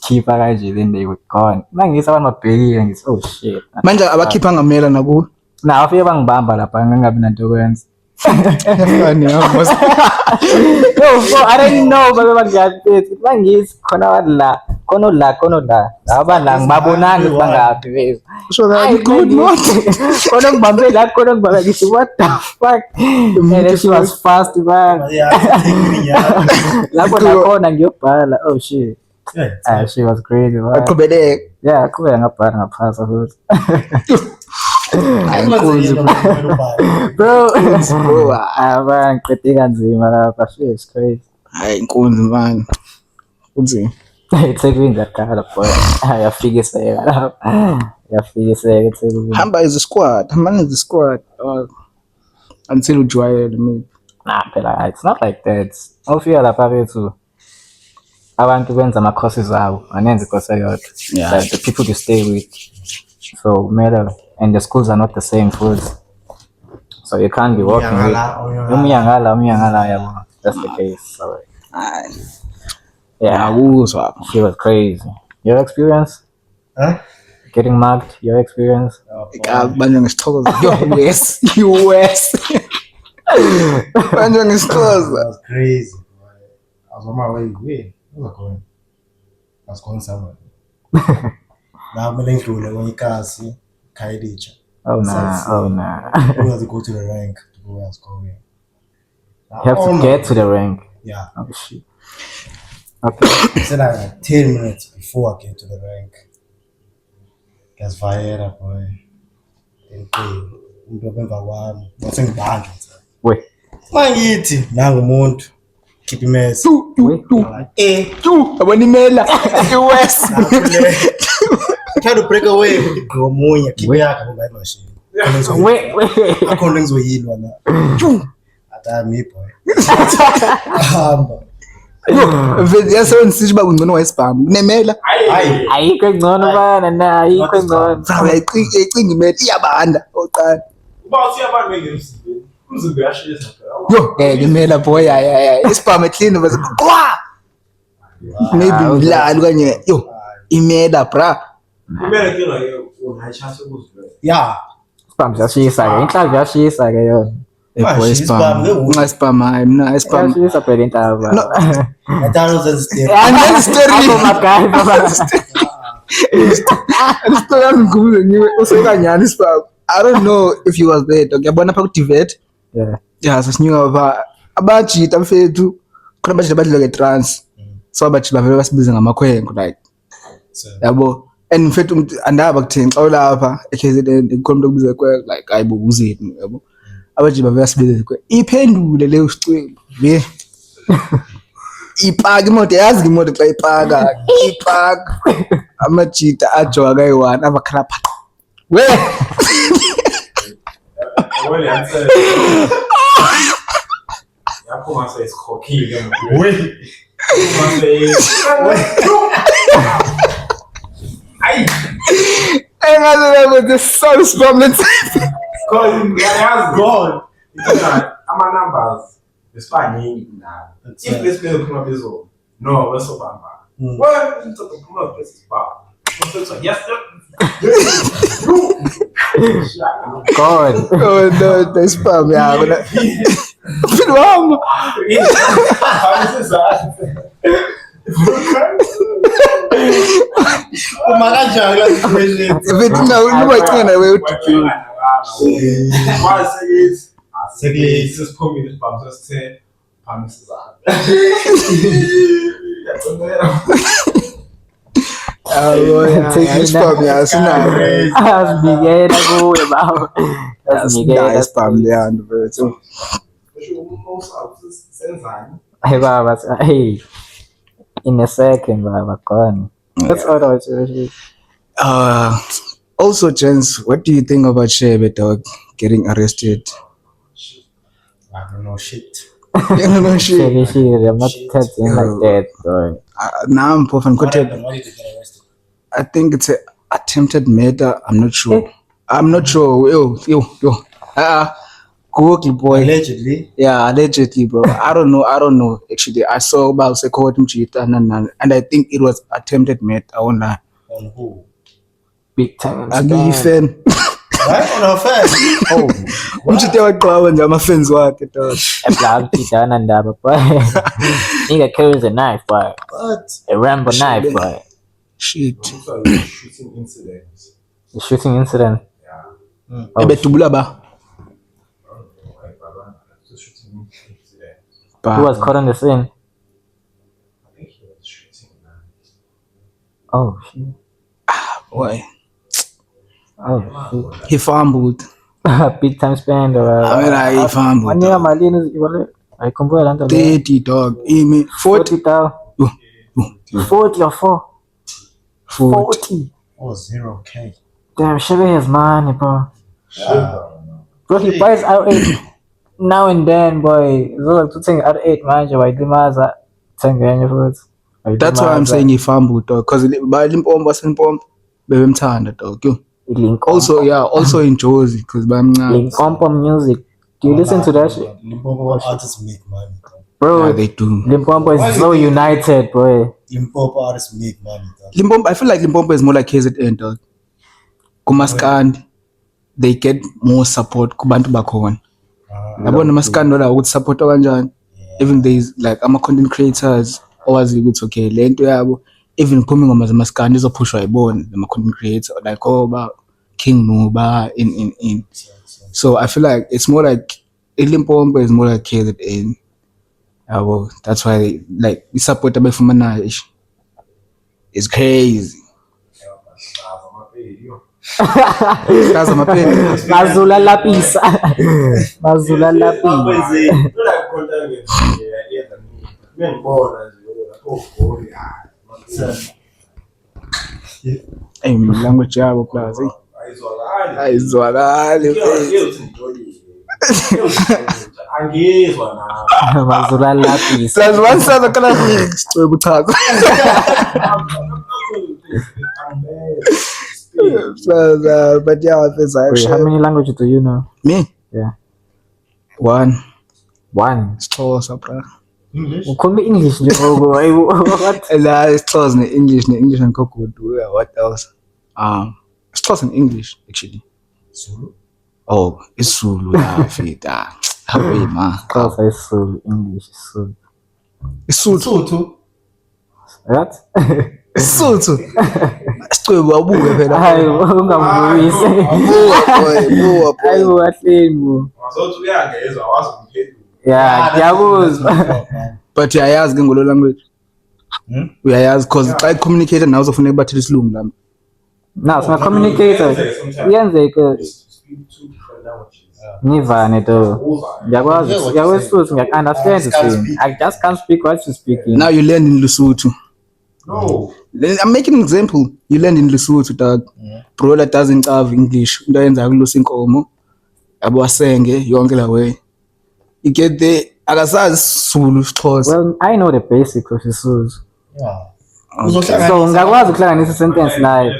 Khipha kanje then they were gone. Mangisa abantu mabhekile ngithi oh shit. Manje abakhipha ngamela naku. Na afike bangibamba lapha ngingabi nanto kwenza. Funny, No, I don't know babe bangathi mangisi khona la laba la ngibabonanga bangaphi bese So that good not. khona ngibambe la khona ngibambe ngithi what the fuck, and then she was fast man lapho nakhona ngiyobhala oh shit. She was crazy man. Aqhubeleke. Yeah, aqhubeka ngabhala ngaphasa futhi. Bro, man, ngiqede kanzima lapha shit is crazy. Hayi inkunzi man. Kunzima. eThekwini ngiyaqala boy. Yafikiseka lapha. Yafikiseka eThekwini. Hamba is a squad. Hamba is a squad. Until ujwayele maybe. Nah, phela it's not like that. Awufika lapha bethu abantu benza ama-courses abo anenze i-course eyodwa. Yeah. Like the people to stay with. So kumele, and the schools are not the same foods. So you can't be working with umyangala yabo. That's the case. So yeah, Ngiyakuzwa. she was crazy. Your experience? Huh? Getting mugged, your experience? Banjwa ngesixhosa. US. Banjwa That ngesixhosa. was crazy. I was on my way. Where was I going? I was going somewhere. Now I'm going to when you can't see Kaidija. Oh nah. We have to go to the rank to go where I was going. You have to get to the rank. Yeah. Oh shit. Okay. I said like 10 minutes before I get to the rank. Guys, fire boy. Umntu kwami wasengibandla Wait. mangithi nanga umuntu keep imess Yabona imela. US. try to break away ngomunye keep yakhe ngoba ayimashini Wait. akho into engizoyilwa la atami boy hamba Vele yasebenzisa uba kungcono wayesibhamu. Kunemela. hayi Ayikho engcono bana na, ayikho engcono. Bro, yayicinga imela iyabanda oqala. Uba usiyabani ngemzimbeni. Umzimba uyashisa phela. Yo, imela boy ya. Isibhamu clean bese kwa. Maybe ngilala kanye yo. Imela bra. Kumele ke la unayishasa ukuzivela. yeah Spam siyashisa-ke, inhlanzi iyashisa-ke yona. Boy isibhamu. Nxa isibhamu hayi mina isibhamu. Iyashisa phela inhlaba. I was step And story. Oh my God. Story angikubuze ngiwe usekanyani isibhamu. I don't know if he was there. Ngiyabona pha ku Divet. Yeah. Yeah, sasinyuka pha abajita mfethu khona abajita badlula ke trans. So abajita vele basibiza ngamakhwenko like. Yabo. And mfethu andaba kuthini xa ulapha eKZN ikhona into okubiza kwe like ayibo uzini yabo. Abajita vele basibiza kwe. Iphendule leyo sicwebe. Ve. Ipaka imoto yazi imoto xa ipaka. Ipaka. Amajita ajoka kayi-1 abakhala pha. We. Well, answer. Yakho mase isikhokhile mfowethu. we Engazi with the source from the Because yazi God. Ama numbers esifaningi na. If this player come up izo. No, weso bamba. Well, into the come up this bar. Yes. God. Oh no, the spam yeah. Film. uma kanjani la situation Vitu na uliwacha na wewe utikio. Spam yeah, sina. Asibikela kuwe baba. Asibikela Spam yeah, ndo so. Hey baba, hey. In a second, baba, gone. That's all I was really. Also, gents, what do you think about Shebe dog getting arrested? I don't know shit You don't know shit. I'm not touching like that, bro. Now I'm often what quoted. happened? Why did they get arrested I think it's a attempted murder. I'm not sure. I'm not sure. Yo. Cookie boy. allegedly Yeah, allegedly, bro. I don't know. Actually, I saw about the court and I think it was attempted murder. on who Big time. I be fan. right on our face oh Umchite waqhawe nje ama fans wakhe dog. A black Peter and Daba, boy. Nigga carries a knife, boy. but A Rambo knife, boy. Shit. Shooting incidents. The shooting incident. Yeah. Oh, Ebe tubula ba. Shooting incident. who was caught on the scene? I think he was shooting. Oh, shit. Boy. Oh, He fumbled. shit. Big time spend. I mean, he fumbled. One year, my Linus, I compare that. 30 dog. Amy 40. 40,000. 40 or 4? 40. oh 0K Damn, Chevy has money, bro. Bro, he buys out 8. now and then boy zoza kuthenga R8 manje wayilimaza thenga enye futhi. That's why I'm saying ifambu dog, because Limpopo baseLimpopo bebemthanda dog. Yo. Also, yeah, also in Jozi, because Limpopo music. Do you listen to that shit? Limpopo artists make money. Bro, yeah, they do. Limpopo is so united, boy. Limpopo artists make money. Limpopo, I feel like Limpopo is more like KZN dog. Kumaskandi, they get more support kubantu bakhona. Yabona maskandi la ukuthi support kanjani. Even there's like I'm a content creators owazi ukuthi okay lento yabo even coming ngoma zamaskandi izopushwa yibona ama content creator like Oba King Nuba in. So I feel like it's more like Limpopo is more like KZN. Well, that's why like we support abafumana it's crazy. Kaza mapeni. Mazula lapisa. Mazula lapisa. Hey, language yabo plus. Ayizwakali. Angizwa na. Mazula lapisa. Plus one side kana sicwe kuchaza. But yeah, it's Wait, how many languages do you know? Me? Yeah. One. Xhosa bro. English? Call me English, Jogo. What? La Xhosa ne English and good. What else? Xhosa and English actually. Zulu? Oh, it's Zulu la fita. Happy man. Xhosa is Zulu, English is Zulu. It's Zulu. Sotho? What? Sotho. Sicwe abuke phela. Hayi, ungamvuyisi. Buwa boy. Hayi, wahleni. Wazothi uyangezwa wazi umphendula. Yeah, ngiyakuzwa. But uyayazi ke ngolo language. Uyayazi because xa communicate nawe uzofuneka bathele isilungu la. Now, it's my communicator. Iyenzeka Speak two different languages. ngivane to. Ngiyakwazi understand the thing. I just can't speak what you're speaking. Now you learn in Lesotho. No. I'm making an example. You learn in Lesotho dog. Bro that doesn't have English. Into yenza kulusa inkomo. Yabo asenge yonke la way. You get there akasazi Zulu Xhosa. Well, I know the basics of Zulu. Yeah. So ngakwazi ukuhlanganisa sentence nayo.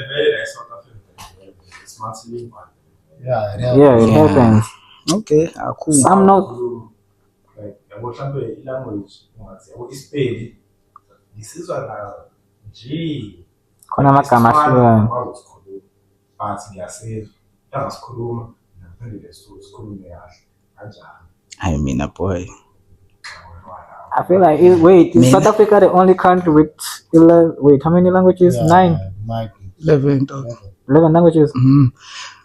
It's multilingual. Yeah, it happens. Okay, cool. Some not. Like yabo mhlambe ilanguage ungathi yabo iSpedi isizwa la nje Khona amagama ahlukene. But ngiyasizwa angasikhuluma ngaphandle leSotho sikhulume kahle kanjani. I mean a boy. I feel like is South Africa the only country with 11? Wait, how many languages? 9, Might be. 11 dog. 11 languages.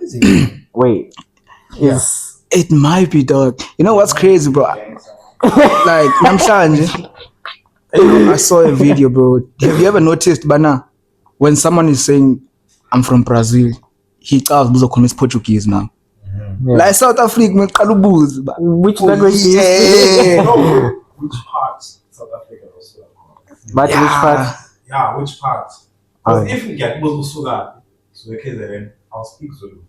Is it? Wait, is It might be dog. You know what's crazy, bro? Like namhlanje I saw a video, bro. Have you ever noticed bana when someone is saying I'm from Brazil, he calls buzokhuluma Portuguese now. yeah. Like South Africa ngiqala ubuza ba. Which language do you Yeah. No, which part South Africa also? But which part? Yeah, which part? Because if you get usuka so KZN, I'll speak Zulu.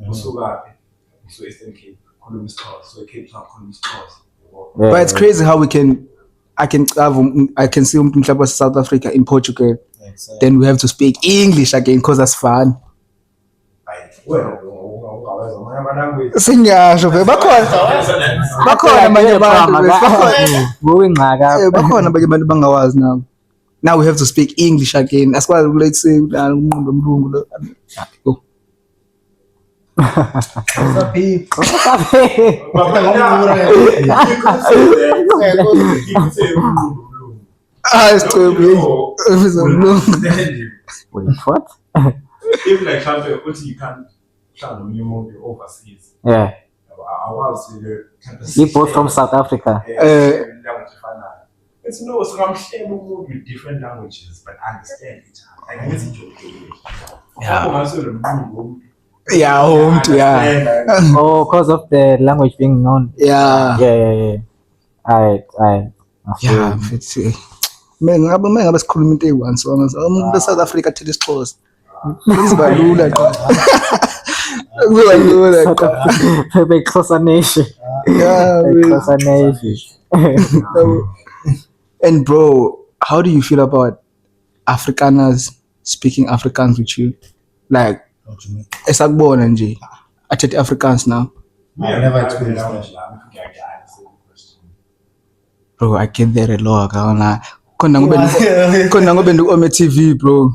Usuka so Eastern Cape, Column Stars, so Cape Town, Column Stars. Yeah. But it's crazy how I can see umuntu mhlawumbe South Africa in Portugal. Then we have to speak English again because that's fun. Singiyasho vele bakhona abanye abantu bakhona abanye abantu bangawazi nabo. Now we have to speak English again. That's why let's say umqondo omlungu lo. Wait, what? If like something you can't share when you move overseas. Yeah, I was you both from South Africa. It's no, so I'm sharing with different languages, but understand each other. Like, it's okay. Yeah, home to yeah. Oh, because of the language being known. Yeah. Yeah. I Yeah, it's ngabe sikhuluma into eyi-one so umuntu e-South Africa athela isiXhosa kuzoba lula South Africa, Xhosa nation. Yeah, man. Xhosa Navy. And bro, how do you feel about Afrikaners speaking Afrikaans with you? Like, What you mean? esakubona nje. Athethe Afrikaans now. I've never experienced that. Bro, I get there a lot. Khona ngobe ndiku TV, bro.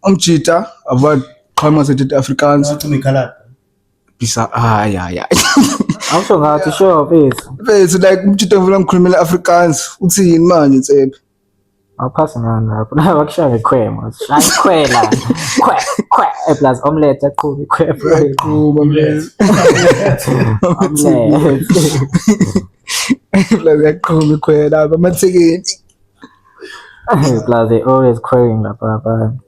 Umjita about khama sethethe Afrikaans. Not to me colored. Bisa yeah. I'm sure ngathi sure bese. Bese like umjita uvula ngikhulumela Afrikaans. Uthini manje Ntsebe? Awuphasi ngani lapho. Na bakushaya ngekhwema. Shaya ikhwela. Khwe. Plus omelette aqhuba ikhwela. Kuba man. Omelette. Plus yaqhuma ikhwela amathekeni. Plus they always querying lapha.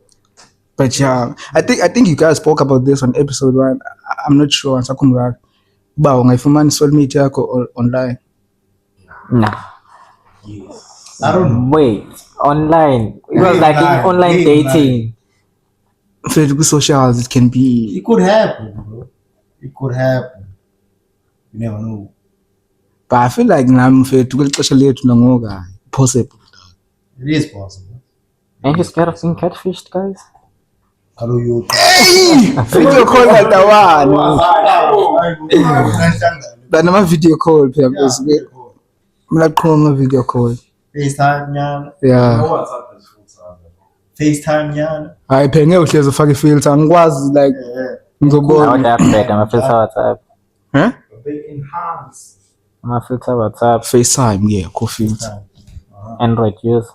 But yeah, I think you guys spoke about this on episode 1. I'm not sure. Ngisakhumbuka. Ba ungayifumana soulmate yakho online. Nah. Yes. I don't know. Wait, online. It was like in online dating. Facebook socials, it can be. It could happen, bro. It could happen. You never know. But I feel like I'm to go to late nangoga. Possible. It is possible. Ain't you scared of being catfished, guys? Hello, you. Video call like that one. But I'm a video call. I'm not calling a video call. FaceTime, Yana. Yeah. WhatsApp is full time. FaceTime, Yana. I pay no shares of fucking filter and was like I go would have better. I'm a filter WhatsApp. Huh? They enhance. I'm a filter WhatsApp. FaceTime, yeah, cool filter. Android use.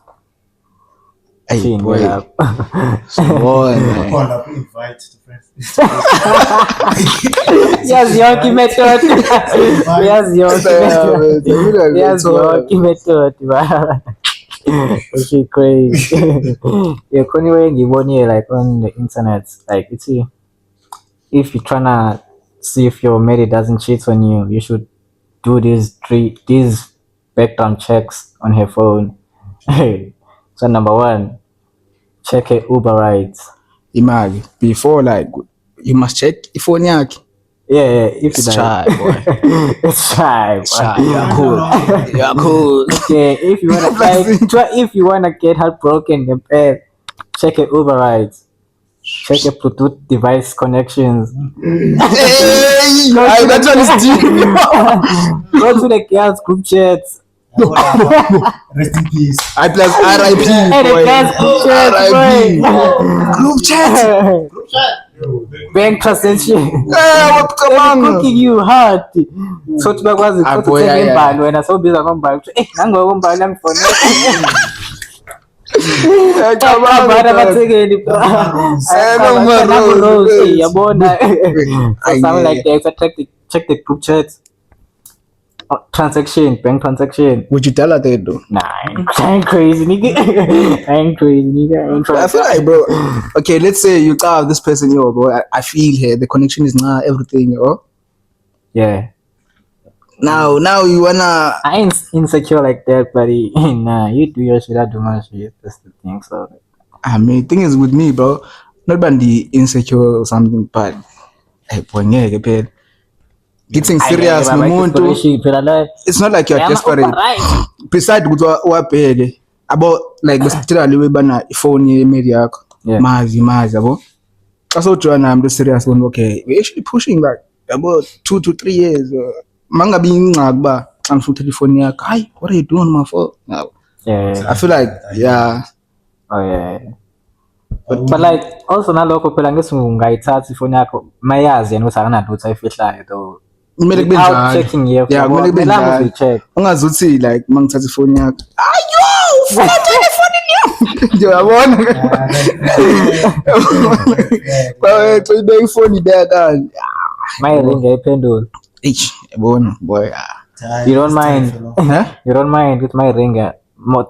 Hey Teen boy. app. Boy, man. Call up, invite to friends. Yes, Yoki method. Yes, Yoki method. Yes, Yoki method. Okay, crazy. Yeah, anyway, ngibone like on the internet, like it's if you're tryna see if your mate doesn't cheat on you, you should do these background checks on her phone. So number 1, check her Uber rides. Imagine before like you must check if phone yaki. Yeah, if It's you shy, boy. it's shy. Shy, you're cool. You're cool. Okay, if you wanna if you wanna get heartbroken, check your Uber rides. Check your Bluetooth device connections. Hey, that one is deep. Go to the girls group chats. Rest in peace. I plus RIP. Hey, the boy. girls group chats, RIP. boy. Group chat. Bank transaction. What come on? Cooking you hard. So tubakwazi Ah, ukuthi boy, uthenge yeah, imbali wena sowubiza ngombali nangoba umbali angifone. Abana bathekeli Rose yabona. Something like that. Check the group chat. Transaction, bank transaction. Would you tell her that though? Nah, I ain't crazy, nigga. I ain't crazy, nigga. I ain't I trying. feel like, bro. Okay, let's say you have this person, yo, bro. I feel here the connection is not everything, yo. Yeah. Now you wanna. I ain't insecure like that, buddy. Nah, you do your shit, I do my shit. That's the thing. So I mean, thing is with me, bro. Not bandy insecure or something, but hey, boy, yeah, paid. Getting serious, it's not like you're desperate. Besides, what paid about like literally we ban phone media. Mazi, abo. That's what I'm just serious. Okay, we're actually pushing like about 2 to 3 years. Manga being ngaba, I'm from telephone. Hi, what are you doing, my phone? Yeah. I feel like, yeah. Oh yeah. But like also nalokho phela ngesungayithathi ifoni yakho mayazi yena ukuthi akanalutho ayifihlayo though. Without checking your phone. Yeah, kumele kube njalo. Check. Ungazuthi like mangithatha ifoni yakho. Ayo, ufuna telefoni yakho. Nje uyabona. Bawethu ibeke ifoni bekani. Mayiringa iphendula. Eish, yabona boy. You don't mind. You don't mind with my ringer.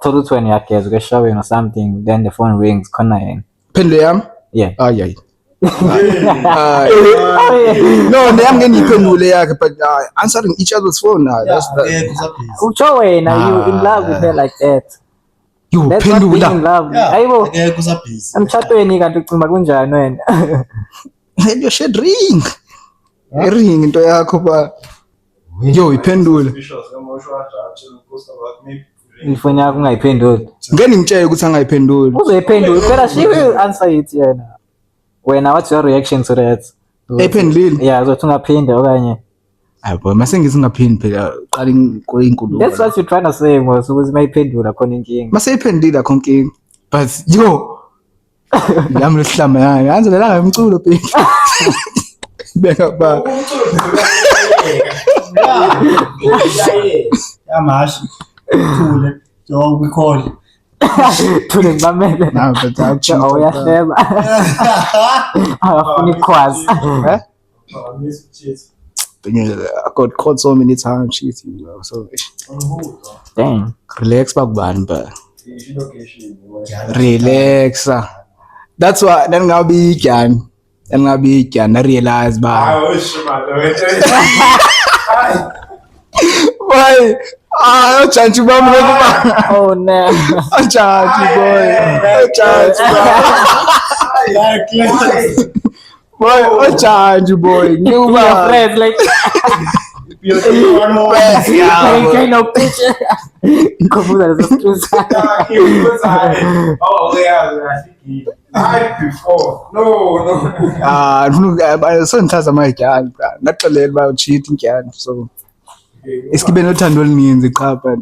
Thola ukuthi wena uyageza ukeshawini or something, then the phone rings khona yena. Phendule yami? Yeah. Yeah. No, I'm getting iphendule yakhe, but answering each other's phone now. That's Ucho wena, you in love with her like that. You That's not being in phendula. love. Ayibo. Emshadweni kanti ucimba kunjani wena? Your shit ring. Ring into yakho ba. Yo, iphendule. Ifoni yakho ungayiphenduli. Ngeke ngitshele ukuthi angayiphenduli. Uzoyiphendula. Phela she will answer it yena. Wena what's your reaction to that? Ephendulile. Yeah, uzothi ungaphinde okanye. Hayi boy, mase ngisingaphindi phela qala inkulumo. That's what you're trying to say mos ukuthi mayiphendula khona inkinga. Mase iphendile akho inkinga. But yo yami lesihlama yani anzelela ngemculo baby. Beka ba. Yamashi. Thule. Yo we call. Thule ngimamele. Nah, but Oh uyahleba. Awafuni kwazi. I got caught so many times cheating, bro. So Dang. relax bakubani ba. Relax. That's why then ngabe igyan. Then ngabe igyan na realize ba. Why? Change bam ba. Oh no. Change boy. Change boy. Change boy. New Your friends like Yeah. kind of picture. Computer is Before. No. So ngithaza amagyan. Ngaqalela ba cheat ingyan. So iskibe nothando oluninzi qha but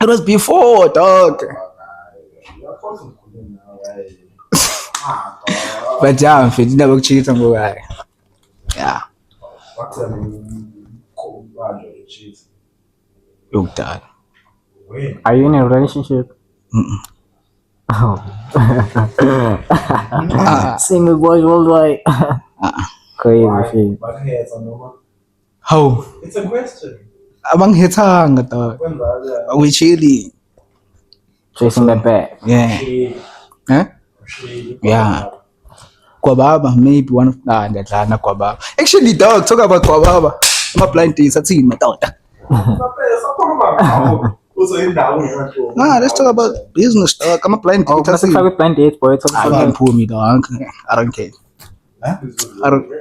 it was before dog. But yeah, mfethu indaba yokucheat ngoba yeah. Yokudala. Are you in a relationship? Oh. Single boys worldwide. Crazy shit. How? It's a question. Abanghethanga dog. We chilling. Chasing that bag. Yeah. Huh? Yeah. Kwababa, maybe one of ndadlana kwababa. Actually dog, talk about kwababa. My blind dates athini madoda. Nah, let's talk about business dog. I'm a blind Oh, date let's talk athini. about blind dates, boy. Talk I about don't pull me dog. I don't care. I don't.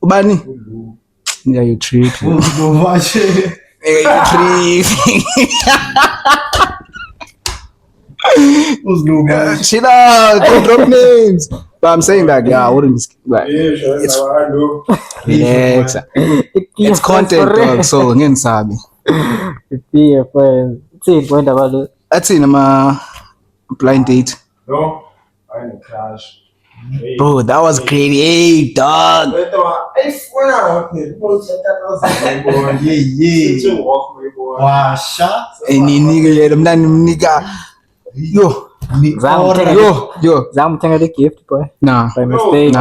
Ubani? Yeah, you trick. You trick. Chill out, don't drop names. But I'm saying that, yeah, I wouldn't like relax. It's content dog, so ngeke ngisabi. Yeah, friends. See, point about it. That's in my blind date. No, I didn't crash. Bro, that was great. Hey, dog. Washa. Any nigga, yeah, them nigga. Yo, Zamuthenga the gift, boy. nah, By mistake.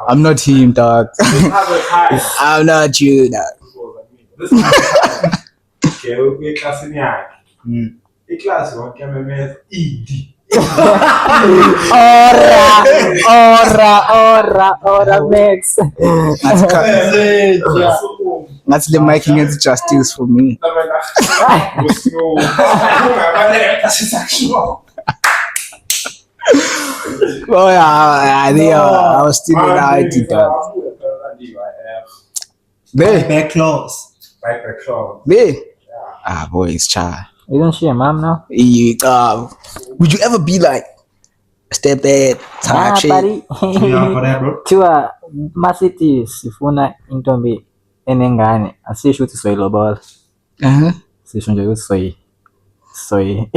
I'm not him, dog. I'm not you, dog. Iklasi wonke memeza ED. Ora, Max. That's the mic against justice for me. Oh yeah, I was still in IT, dog. There, there. Ah, boy, it's child. Isn't she a mom now? Would you ever be like stepdad type shit? Buddy. For that, bro. Tiwa masithi sifuna intombi enengane asisho ukuthi soyilobola. Sisho nje ukuthi soyi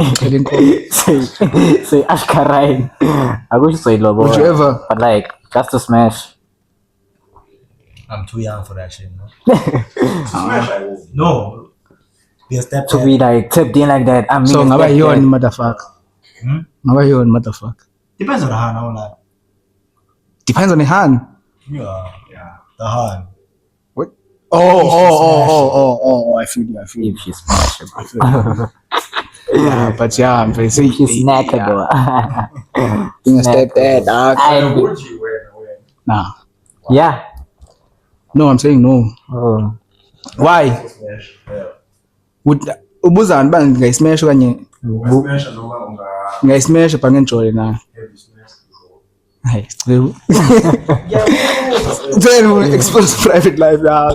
ashkarain. Akusho soyilobola. Would you ever? But like just to smash. I'm too young for that shit, no? No. Be a step To be like tipped in like that. I mean, So it's ngaba like yona that. motherfucker. Ngaba yona motherfucker. Depends on the hand, I won't lie. Depends on the hand. Yeah. The hand. What? Oh, I feel you. If she's smashable. Yeah, but yeah, I'm very If she's snackable. being a stepdad, dog. Would you wear? Nah. Yeah. No, I'm saying no. Oh. Why? Would ubuzani ba ngayismash kanye Smash noma unga ngayismash bangenjoy na. heavy smash before. Hey, then expose private life now.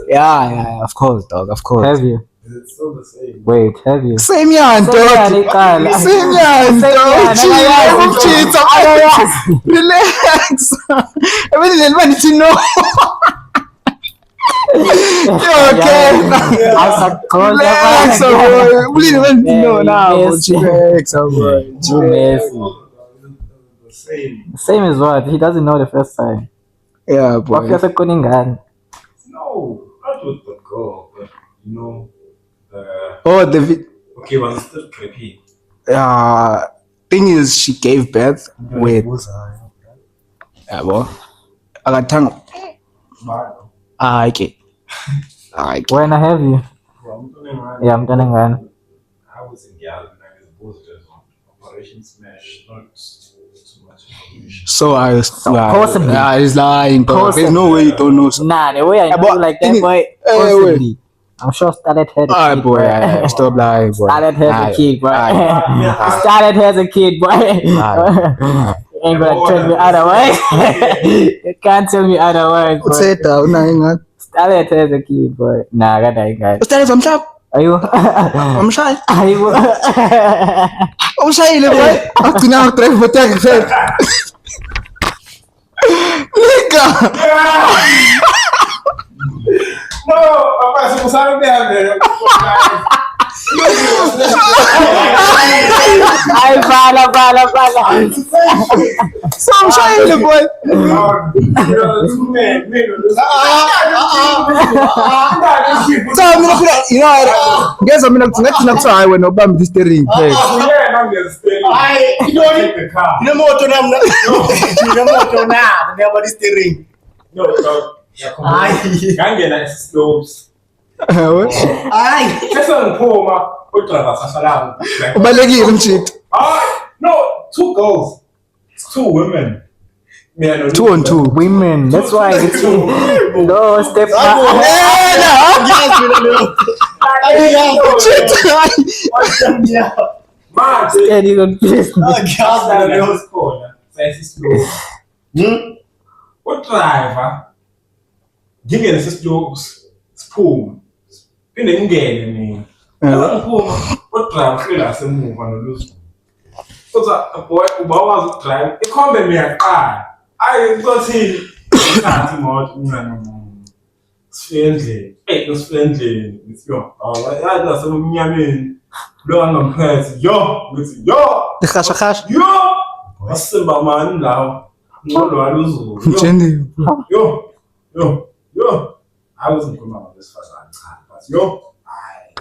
Yeah, of course, dog, of course. Have you? It's still the same. Wait, have you? Same yarn, Same yarn, dog. Iqala. Same yarn, Same yarn, dog. akayazi. Cheat, relax. Everything man to know. Okay. Relax, boy. We didn't know now. Relax, boy. The same. Same as what? He doesn't know the first time. Yeah, boy. Wafika sekuningani. No, not with the girl, but you know, Oh, the okay, but it's still creepy. thing is, she gave birth with. Yeah, boy. Akathanga. Okay. When I have you? Yeah, I'm turning on. I was in Ghana and I was both on Operation Smash, not too much information. So I was possibly. He's lying. Dog. There's no way you don't know. Nah, the way I know but you like that, any- boy, possibly. I'm sure Starlet had a Alright, kid, boy. Yeah, stop lying, boy. Starlet has a kid, boy. Aye. Starlet has a kid, boy. Ain't gonna tell me otherwise. You can't tell me otherwise, boy. Say that. Nah, Starlet has a kid, boy. Nah, I got that guy. Ustaz, I'm sharp. Are you? I'm shy. Are you? I'm shy, boy. Aku nak try betul ke? Nigga. No, apa sih besar dia? Ay, pala. So I'm shy, boy. So I'm not gonna, you know, guess I'm not try when Obama this steering. steering. No, ngangena slopes. Sasa ngiphuma udriver sasalanga. Ubalekile mshit. No, 2 girls. 2 women. Me and 2 on 2. Women, that's why it's no step Man, and you don't please me. udriver ngingene sesilokhu siphuma phinde ngingene mina ngiphuma udriver hleli asemuva nolusu kodwa boy ubawazi ukudrive ikhombe miyaqala ayi kuthini ngathi imoto uncane sifendleni ngithi yo yazi nasemnyameni lo angamphethe ngithi Khasha. yo wasimba mani lawo ngolwala uzulu Mjeni. yo I wasn't going on this first time, but aye.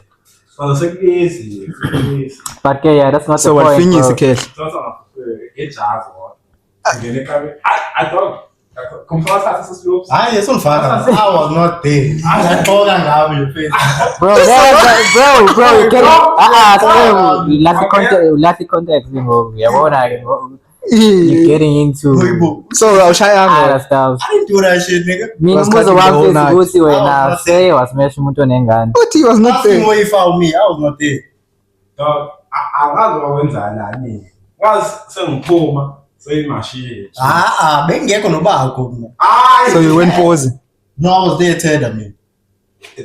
So easy. But okay, yeah, that's not So the what point. thing is bro. the case? It's not get jazz or I thought compressed access loops. I was not there. I told her how you face. Bro, you get last context, you're getting into So I'll shy other angle. stuff. I didn't do that shit, nigga. Mina Was mbuzo cutting the wami whole night. ukuthi wena I was say wasmash umuntu onengane. But he was not Ask him there. where he found me. I was not there. Dog, angazi wakwenzani. Ngazi sengiphuma seyimashiye. Bengekho nobakho mina. So you went pause. No, I was there Teda, man.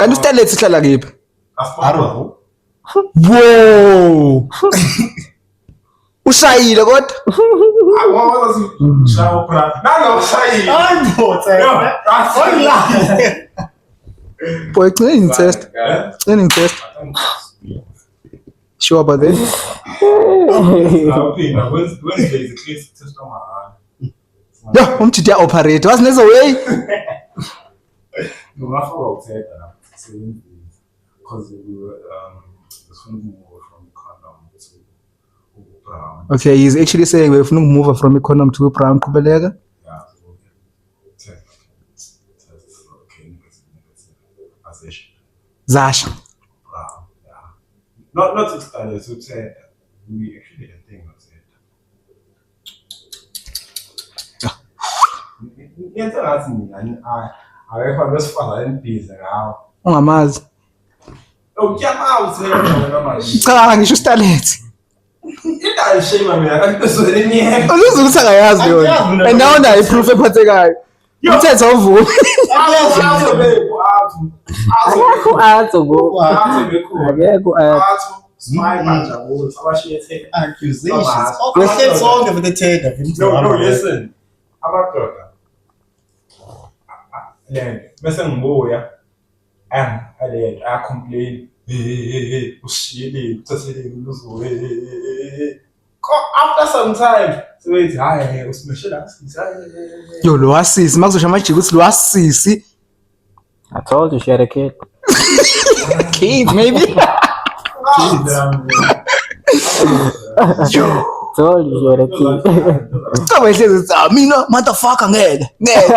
And you still let's tell again. I don't know. Whoa. Ushayile kodwa. I was shower pra. No, say. I'm both. Boy, cleaning test. Cleaning test. Sure about that? Wednesday is a case test on my Yeah, umchithi ya operate. Wasn't there a way? No, I forgot to say that. Because we were move from condom to brown. Okay, he's actually saying we've no move from econom to brown kubelega. Yeah, so test. Okay, position. Zash. Brown. Yeah. Not to study, to say we actually a thing of it. Yeah, that's me. And I reckon this father in peace now. Ungamazi. Oh, yeah, I was saying, Cha ngisho starlet. Shame mina kanizweni yena. Uzuza ukuthi akayazi yona. Angiyazi mina. And nawo nayo iproof ephathekayo. Umthetho awuvumi. Azo bebo, Akekho athi ngo. azo bekhona. Akekho athi. Azo smile bajabule sabashiye take. Accusations. Wehleli sonke for the tender. No, listen. Amadoda. Lento bese ngibuya alento I complain. Hey, ushiyile uthathele uluzo. After some time, sebethi hayi usimeshela asisi. Yo, lo wasisi makuzosha amajiki ukuthi lo wasisi. I told you she had a kid. Kid maybe. Told you she had a kid. Kama ihlezi mina motherfucker ngeke. Ngeke.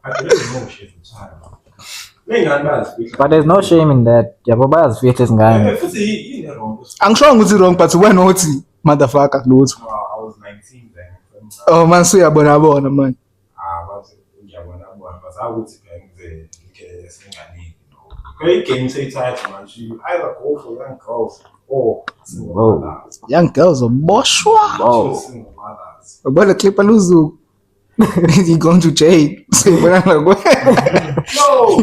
I didn't know she's a child. Ngingani bazi. But there's no shame in that. Yabo bayazifihle izingane. Futhi yini wrong. Angishongo ukuthi wrong but wena uthi motherfucker lutho. I was 19 then. Oh man suyabona bona man. Bathi ngiyabona bona bazakuthi benze ngeke singaniki no. Great game say title manje. Either go for young girls or single mothers. Young girls oboshwa. Oh. Single mothers. Ubona clip aluzu. You going to jail. Sibona ngakwe. No.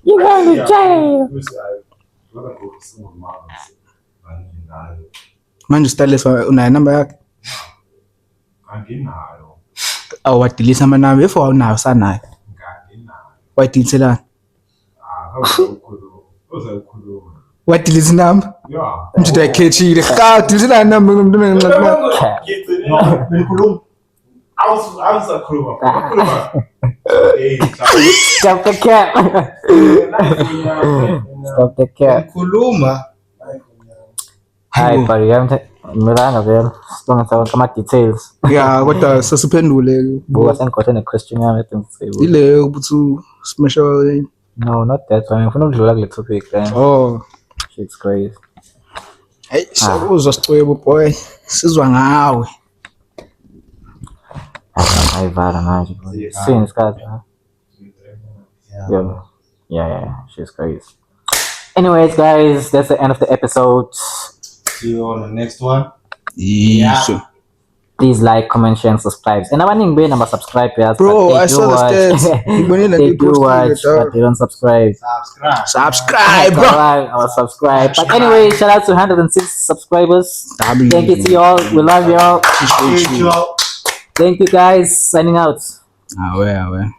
You going to jail. Lona go for single mothers. Anginayo. Manje ustalisa unayo number yakhe. Anginayo. Awadilisa amanamba if awunayo sanayo. Anginayo. Wayidiliselana. Uzokhuluma. Wadilisa inamba. Yeah. Umthetho yakhethile. Ka dilisa inamba umuntu ngincane. Ngikhuluma. I was a crew. Stop the cap. Stop the cap. Ngikhuluma. Hayi, but you haven't milanga vele. Sibonga kama details. Yeah, kodwa sasiphendule. Buka sengikhothe ne-question yami I think say. Ile ukuthi smash. No, not that one. Ngifuna ukudlula kule topic then. Oh. Shit's crazy. Hey, uzwa sicwebo boy. Sizwa ngawe. Ayivala manje. Sini isikhathi. Yeah. She's crazy. Anyways, guys, that's the end of the episode. See you on the next one. Yiso. Please like, comment, share, and subscribe. And abaningi benu abasubscribers. Bro, I saw the stats. Ngibonile They do ngiposting watch, but they don't subscribe. Subscribe, bro. Or subscribe. But anyway, shout out to 106 subscribers. W. Thank you to y'all. We love y'all. Appreciate you. Thank you guys. Signing out. Awe.